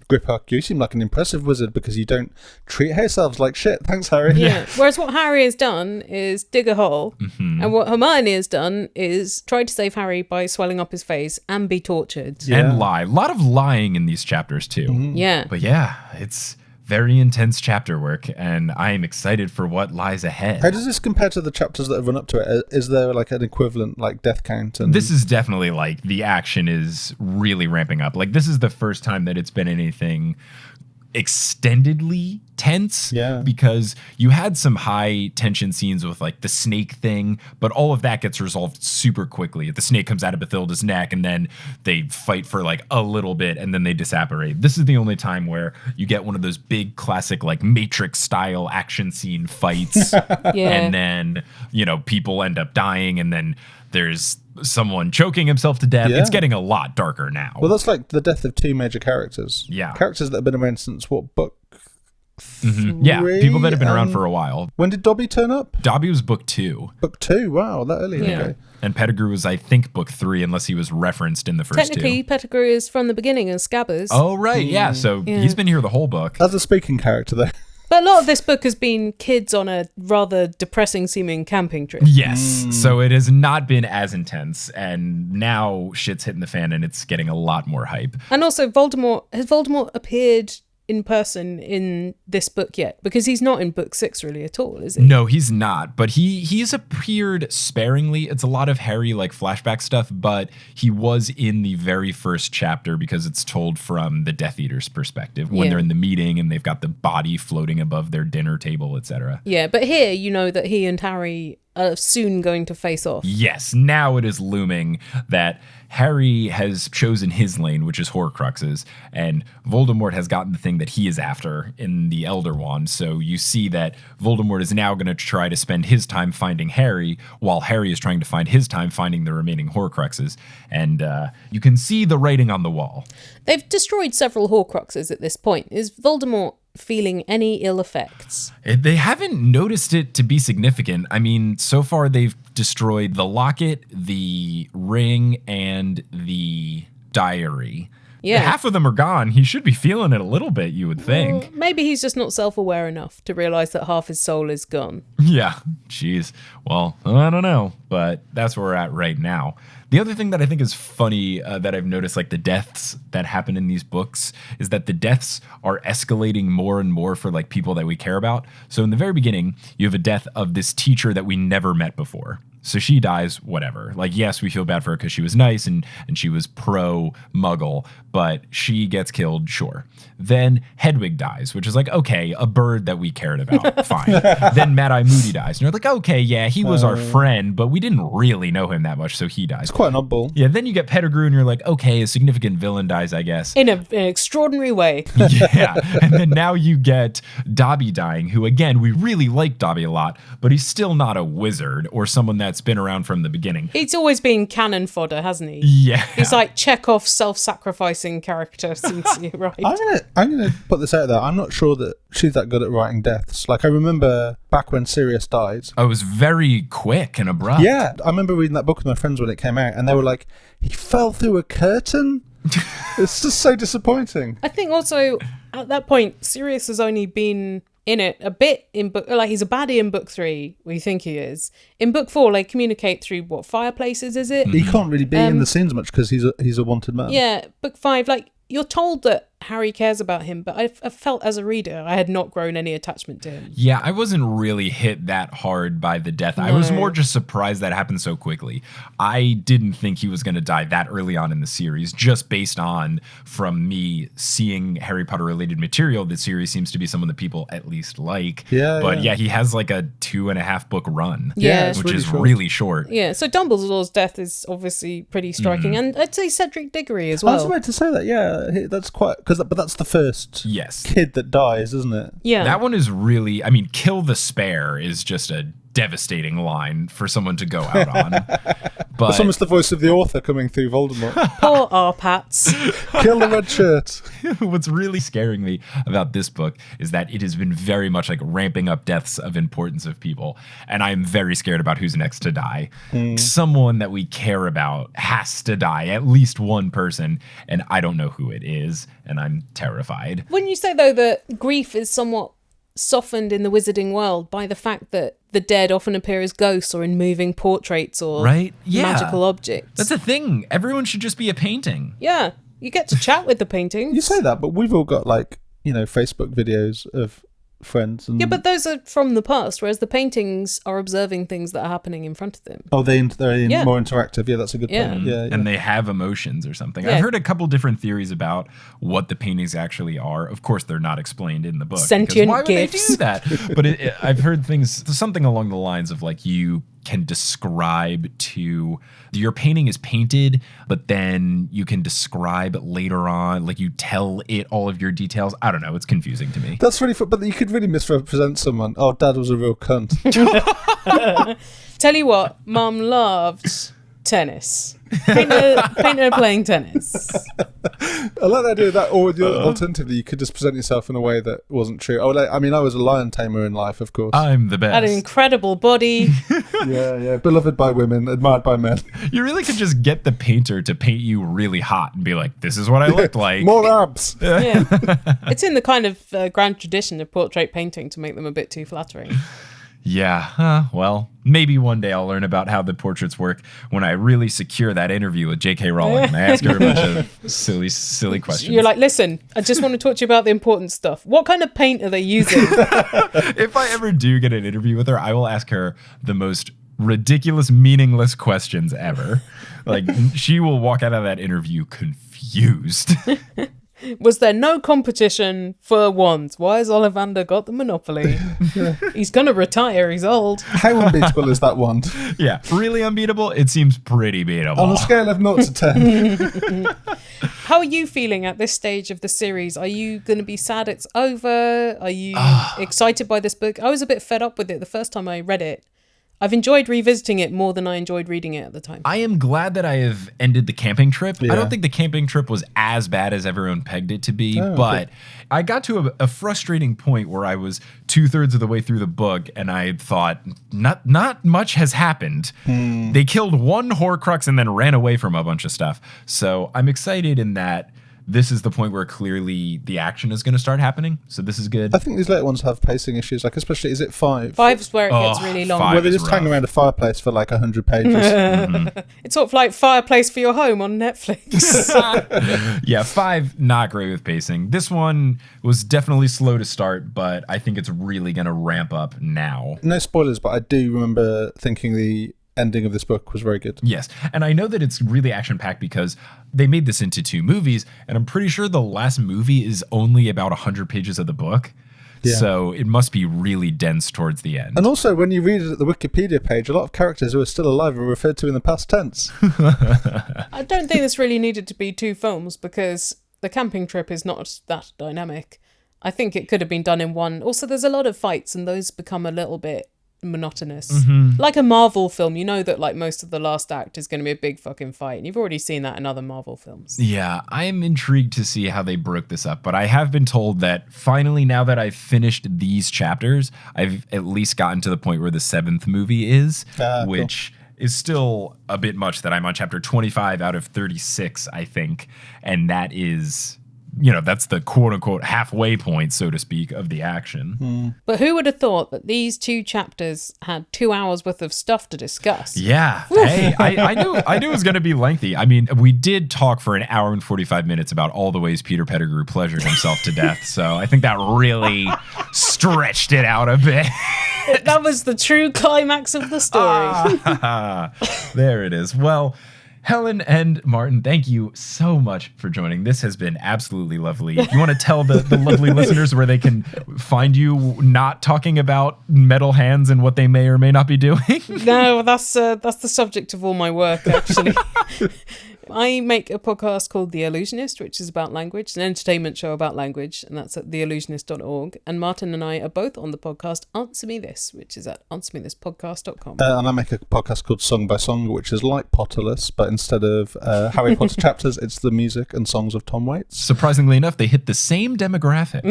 Griphook, you seem like an impressive wizard because you don't treat yourselves like shit. Thanks, Harry. Yeah. Whereas what Harry has done is dig a hole. Mm-hmm. And what Hermione has done is try to save Harry by swelling up his face and be tortured. Yeah. And lie. A lot of lying in these chapters too. Mm-hmm. Yeah. But yeah, it's very intense chapter work, and I am excited for what lies ahead. How does this compare to the chapters that have run up to it? Is there like an equivalent like death count? And this is definitely like the action is really ramping up. Like this is the first time that it's been anything extendedly tense, because you had some high tension scenes with like the snake thing, but all of that gets resolved super quickly. The snake comes out of Bathilda's neck and then they fight for like a little bit and then they disapparate. This is the only time where you get one of those big classic like Matrix style action scene fights. And then, you know, people end up dying and then there's someone choking himself to death. It's getting a lot darker now. Well, that's like the death of two major characters. Yeah. Characters that have been around since what, book? Mm-hmm. Yeah, people that have been around for a while. When did Dobby turn up? Dobby was book 2. Book 2, wow, that early. Yeah. Okay. And Pettigrew was, I think, book 3, unless he was referenced in the first Technically, 2. Pettigrew is from the beginning as Scabbers. Oh, right, yeah. So he's been here the whole book. As a speaking character, though. But a lot of this book has been kids on a rather depressing-seeming camping trip. Yes, so it has not been as intense, and now shit's hitting the fan, and it's getting a lot more hype. And also, has Voldemort appeared in person in this book yet? Because he's not in book 6 really at all, is he? No, he's not, but he's appeared sparingly. It's a lot of Harry like flashback stuff, but he was in the very first chapter because it's told from the Death Eater's perspective when they're in the meeting and they've got the body floating above their dinner table, etc. Yeah, but here you know that he and Harry are soon going to face off. Yes, now it is looming that Harry has chosen his lane, which is Horcruxes, and Voldemort has gotten the thing that he is after in the Elder Wand. So you see that Voldemort is now going to try to spend his time finding Harry, while Harry is trying to find his time finding the remaining Horcruxes. And you can see the writing on the wall. They've destroyed several Horcruxes at this point. Is Voldemort feeling any ill effects? They haven't noticed it to be significant. I mean, so far they've destroyed the locket, the ring, and the diary. Yeah. Half of them are gone. He should be feeling it a little bit, you would think. Well, maybe he's just not self-aware enough to realize that half his soul is gone. Yeah, jeez. Well, I don't know, but that's where we're at right now. The other thing that I think is funny that I've noticed, like the deaths that happen in these books, is that the deaths are escalating more and more for like people that we care about. So in the very beginning, you have a death of this teacher that we never met before. So she dies, whatever. Like, yes, we feel bad for her because she was nice and she was pro-Muggle, but she gets killed, sure. Then Hedwig dies, which is like, okay, a bird that we cared about, fine. Then Mad-Eye Moody dies. And you're like, okay, yeah, he was our friend, but we didn't really know him that much, so he dies. It's quite an oddball. Yeah, then you get Pettigrew and you're like, okay, a significant villain dies, I guess. In an extraordinary way. Yeah, and then now you get Dobby dying, who, again, we really like Dobby a lot, but he's still not a wizard or someone that's been around from the beginning. He's always been cannon fodder, hasn't he? Yeah. He's like Chekhov's self-sacrificing character since he arrived. I'm gonna put this out there. I'm not sure that she's that good at writing deaths. Like, I remember back when Sirius died. I was very quick and abrupt. Yeah, I remember reading that book with my friends when it came out, and they were like, he fell through a curtain? It's just so disappointing. I think also, at that point, Sirius has only been in it a bit in book, like he's a baddie in book 3, we think he is. In book 4, they communicate through what, fireplaces, is it? He can't really be in the scenes much because he's a wanted man. Yeah, book 5, like, you're told that Harry cares about him, but I felt as a reader I had not grown any attachment to him. Yeah, I wasn't really hit that hard by the death. No. I was more just surprised that happened so quickly. I didn't think he was going to die that early on in the series, just based on, from me seeing Harry Potter related material, the series seems to be someone that people at least like. Yeah, but yeah, he has like a 2.5 book run, yeah, which is really short. Yeah, so Dumbledore's death is obviously pretty striking, and I'd say Cedric Diggory as well. I was about to say that, yeah, that's quite, but that's the first kid that dies, isn't it? Yeah. That one is really, I mean, kill the spare is just a devastating line for someone to go out on. But it's almost the voice of the author coming through Voldemort. Poor R-Pats. Kill the red shirt. What's really scaring me about this book is that it has been very much like ramping up deaths of importance of people. And I'm very scared about who's next to die. Someone that we care about has to die, at least one person. And I don't know who it is. And I'm terrified. Wouldn't you say, though, that grief is somewhat softened in the wizarding world by the fact that the dead often appear as ghosts or in moving portraits or magical objects? That's a thing. Everyone should just be a painting. Yeah, you get to chat with the paintings. You say that, but we've all got, like, Facebook videos of friends. And... Yeah, but those are from the past, whereas the paintings are observing things that are happening in front of them. Oh, they're more interactive. Yeah, that's a good point. Yeah. And they have emotions or something. Yeah. I've heard a couple different theories about what the paintings actually are. Of course, they're not explained in the book. Sentient why would gifts. they do that? But I've heard things, something along the lines of like you can describe to your painting is painted, but then you can describe later on, like you tell it all of your details. I don't know. It's confusing to me. That's really fun, but you could really misrepresent someone. Oh, Dad was a real cunt. Tell you what, Mum loved tennis. Paint her playing tennis. I like the idea of that, or alternatively, you could just present yourself in a way that wasn't true. I was a lion tamer in life, of course. I'm the best. Had an incredible body. Yeah. Beloved by women, admired by men. You really could just get the painter to paint you really hot and be like, this is what I look like. More abs. Yeah. It's in the kind of grand tradition of portrait painting to make them a bit too flattering. Yeah, well, maybe one day I'll learn about how the portraits work when I really secure that interview with J.K. Rowling and I ask her a bunch of silly questions. You're like, listen, I just want to talk to you about the important stuff. What kind of paint are they using? If I ever do get an interview with her, I will ask her the most ridiculous, meaningless questions ever. Like, she will walk out of that interview confused. Was there no competition for wands? Why has Ollivander got the monopoly? He's going to retire. He's old. How unbeatable is that wand? Yeah, really unbeatable? It seems pretty beatable. On a scale of 0 to 10. How are you feeling at this stage of the series? Are you going to be sad it's over? Are you excited by this book? I was a bit fed up with it the first time I read it. I've enjoyed revisiting it more than I enjoyed reading it at the time. I am glad that I have ended the camping trip. Yeah. I don't think the camping trip was as bad as everyone pegged it to be, but I got to a frustrating point where I was 2/3 of the way through the book and I thought, not much has happened. They killed one Horcrux and then ran away from a bunch of stuff. So I'm excited in that this is the point where clearly the action is going to start happening. So this is good. I think these later ones have pacing issues, like especially, is it 5? 5's where it gets really long. Five Where they is just hang rough. around a fireplace for like 100 pages. It's sort of like Fireplace for Your Home on Netflix. Yeah, 5, not great with pacing. This one was definitely slow to start, but I think it's really going to ramp up now. No spoilers, but I do remember thinking the ending of this book was very good. Yes, and I know that it's really action-packed because they made this into 2 movies, and I'm pretty sure the last movie is only about 100 pages of the book. Yeah. So it must be really dense towards the end. And also, when you read it at the Wikipedia page, a lot of characters who are still alive are referred to in the past tense. I don't think this really needed to be 2 films because the camping trip is not that dynamic. I think it could have been done in one. Also, there's a lot of fights and those become a little bit monotonous. Like a Marvel film, you know that like most of the last act is going to be a big fucking fight, and you've already seen that in other Marvel films. Yeah, I'm intrigued to see how they broke this up, but I have been told that finally, now that I've finished these chapters, I've at least gotten to the point where the 7th movie is, which is still a bit much that I'm on chapter 25 out of 36, I think, and that is... that's the quote-unquote halfway point, so to speak, of the action. But who would have thought that these 2 chapters had 2 hours worth of stuff to discuss? Yeah. Hey, I knew it was going to be lengthy. I mean, we did talk for an hour and 45 minutes about all the ways Peter Pettigrew pleasured himself to death, so I think that really stretched it out a bit. That was the true climax of the story. There it is. Well... Helen and Martin, thank you so much for joining. This has been absolutely lovely. You want to tell the lovely listeners where they can find you not talking about metal hands and what they may or may not be doing? No, that's the subject of all my work, actually. I make a podcast called The Illusionist, which is about language, an entertainment show about language, and that's at theillusionist.org. And Martin and I are both on the podcast Answer Me This, which is at answermethispodcast.com. And I make a podcast called Song by Song, which is like Potterless, but instead of Harry Potter chapters, it's the music and songs of Tom Waits. Surprisingly enough, they hit the same demographic.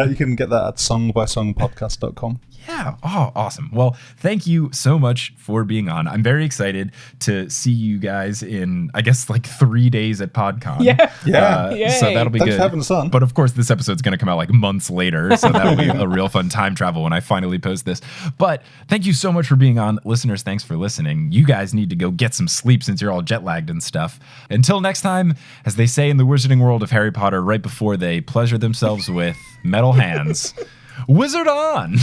You can get that at songbysongpodcast.com. Yeah. Oh, awesome. Well, thank you so much for being on. I'm very excited to see you guys in, I guess, like 3 days at PodCon. Yeah. So that'll be Thanks good. for having us on. But of course, this episode's going to come out like months later. So that'll be a real fun time travel when I finally post this. But thank you so much for being on. Listeners, thanks for listening. You guys need to go get some sleep since you're all jet lagged and stuff. Until next time, as they say in the wizarding world of Harry Potter, right before they pleasure themselves with metal hands. Wizard on!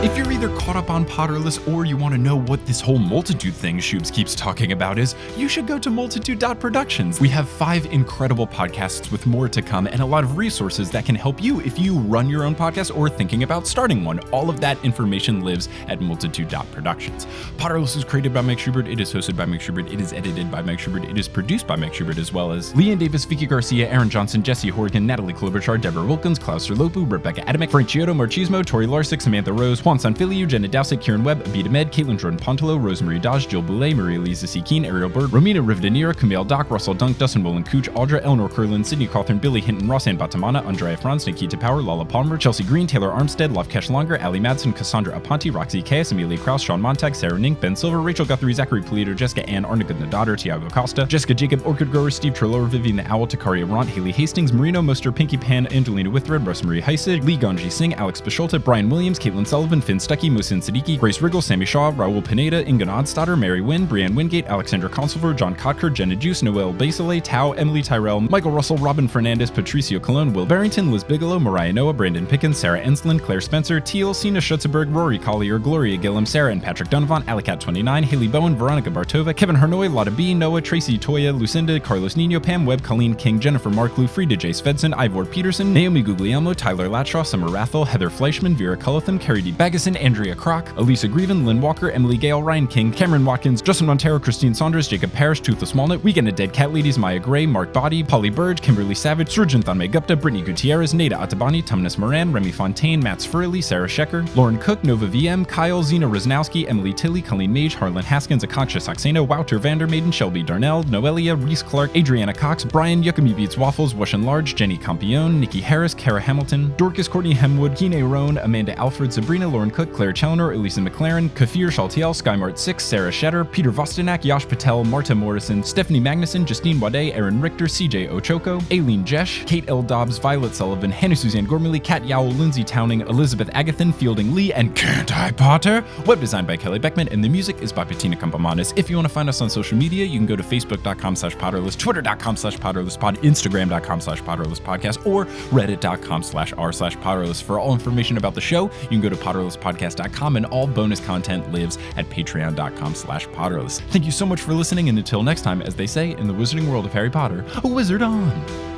If you're either caught up on Potterless or you want to know what this whole multitude thing Shubes keeps talking about is, you should go to multitude.productions. We have 5 incredible podcasts with more to come and a lot of resources that can help you if you run your own podcast or thinking about starting one. All of that information lives at multitude.productions. Potterless is created by Mike Schubert. It is hosted by Mike Schubert. It is edited by Mike Schubert. It is produced by Mike Schubert, as well as Leanne Davis, Vicky Garcia, Aaron Johnson, Jesse Horgan, Natalie Klobuchar, Deborah Wilkins, Klaus Serlopu, Rebecca Adamek, Frank Giotto, Marchismo, Tori Larsick, Samantha Rose, Juan Sanfilio, Jenna Dowsett, Kieran Webb, Abita Med, Caitlin Jordan Pontolo, Rosemary Dodge, Jill Boulay, Maria Lisa C. Keen, Ariel Bird, Romina Rivdanira, Camille Dock, Russell Dunk, Dustin Wolin Cooch, Audra, Eleanor Curlin, Sydney Cawthorn, Billy Hinton, Rossanne Batamana, Andrea Franz, Nikita Power, Lala Palmer, Chelsea Green, Taylor Armstead, Lavkesh Longer, Ali Madsen, Cassandra Aponte, Roxy Caius, Amelia Krause, Sean Montag, Sarah Nink, Ben Silver, Rachel Guthrie, Zachary Polito, Jessica Ann, Arnica Nadadar, Tiago Costa, Jessica Jacob, Orchid Grower, Steve Trelaw, Vivian the Owl, Takaria Ront, Haley Hastings, Marino Moster, Pinky Pan, Angelina Withred, Rosemarie Heisig, Lee Ganji Singh, Alex Bisholta, Brian Williams, Caitlin Sullivan, Finn Stuckey, Musin Siddiqui, Grace Riggle, Sammy Shaw, Raul Pineda, Ingan Odstadter, Mary Wynn, Brianne Wingate, Alexandra Consulver, John Kotker, Jenna Juice, Noel Basile, Tao, Emily Tyrell, Michael Russell, Robin Fernandez, Patricio Colon, Will Barrington, Liz Bigelow, Mariah Noah, Brandon Pickens, Sarah Ensland, Claire Spencer, Teal, Sina Schutzenberg, Rory Collier, Gloria Gillum, Sarah and Patrick Donovan, Alicat29, Haley Bowen, Veronica Bartova, Kevin Hernoy, Lotta B, Noah, Tracy Toya, Lucinda, Carlos Nino, Pam Webb, Colleen King, Jennifer Marklew, Frida J. Svensson, Ivor Peterson, Naomi Guglielmo, Tyler Latshaw, Summer Rathel, Heather Fleischman, Vera Cullitham, Carrie D. Baggeson, Andrea Kroc, Elisa Grieven, Lynn Walker, Emily Gale, Ryan King, Cameron Watkins, Justin Montero, Christine Saunders, Jacob Parrish, Toothless Walnut, Weekend of Dead Cat Ladies, Maya Gray, Mark Body, Polly Burge, Kimberly Savage, Surgeon Thanmay Gupta, Brittany Gutierrez, Nada Atabani, Tumnus Moran, Remy Fontaine, Matt Sfurley, Sarah Shecker, Lauren Cook, Nova VM, Kyle, Zena Rosnowski, Emily Tilly, Colleen Mage, Harlan Haskins, Akansha Saxena, Wouter Vandermaiden, Shelby Darnell, Noelia, Reese Clark, Adriana Cox, Brian Yukami Beats Waffles, Wash and Large, Jenny Campione, Nikki Harris, Kara Hamilton, Dorcas Courtney Hemwood, Kine Roan, Amanda Alfred, Sabrina Lauren Cook, Claire Challoner, Elisa McLaren, Kafir Shaltiel, SkyMart6, Sarah Shetter, Peter Vostenak, Yash Patel, Marta Morrison, Stephanie Magnuson, Justine Wade, Aaron Richter, CJ Ochoko, Aileen Jesh, Kate L. Dobbs, Violet Sullivan, Hannah Suzanne Gormley, Kat Yowell, Lindsay Towning, Elizabeth Agathan, Fielding Lee, and Can't I Potter? Web design by Kelly Beckman, and the music is by Bettina Campamanes. If you want to find us on social media, you can go to facebook.com/Potterless, twitter.com/PotterlessPod, instagram.com/PotterlessPodcast, or reddit.com/r/Potterless. For all information about the show, you can go to potterlesspodcast.com, and all bonus content lives at patreon.com/Potterless. Thank you so much for listening, and until next time, as they say in the wizarding world of Harry Potter, a wizard on!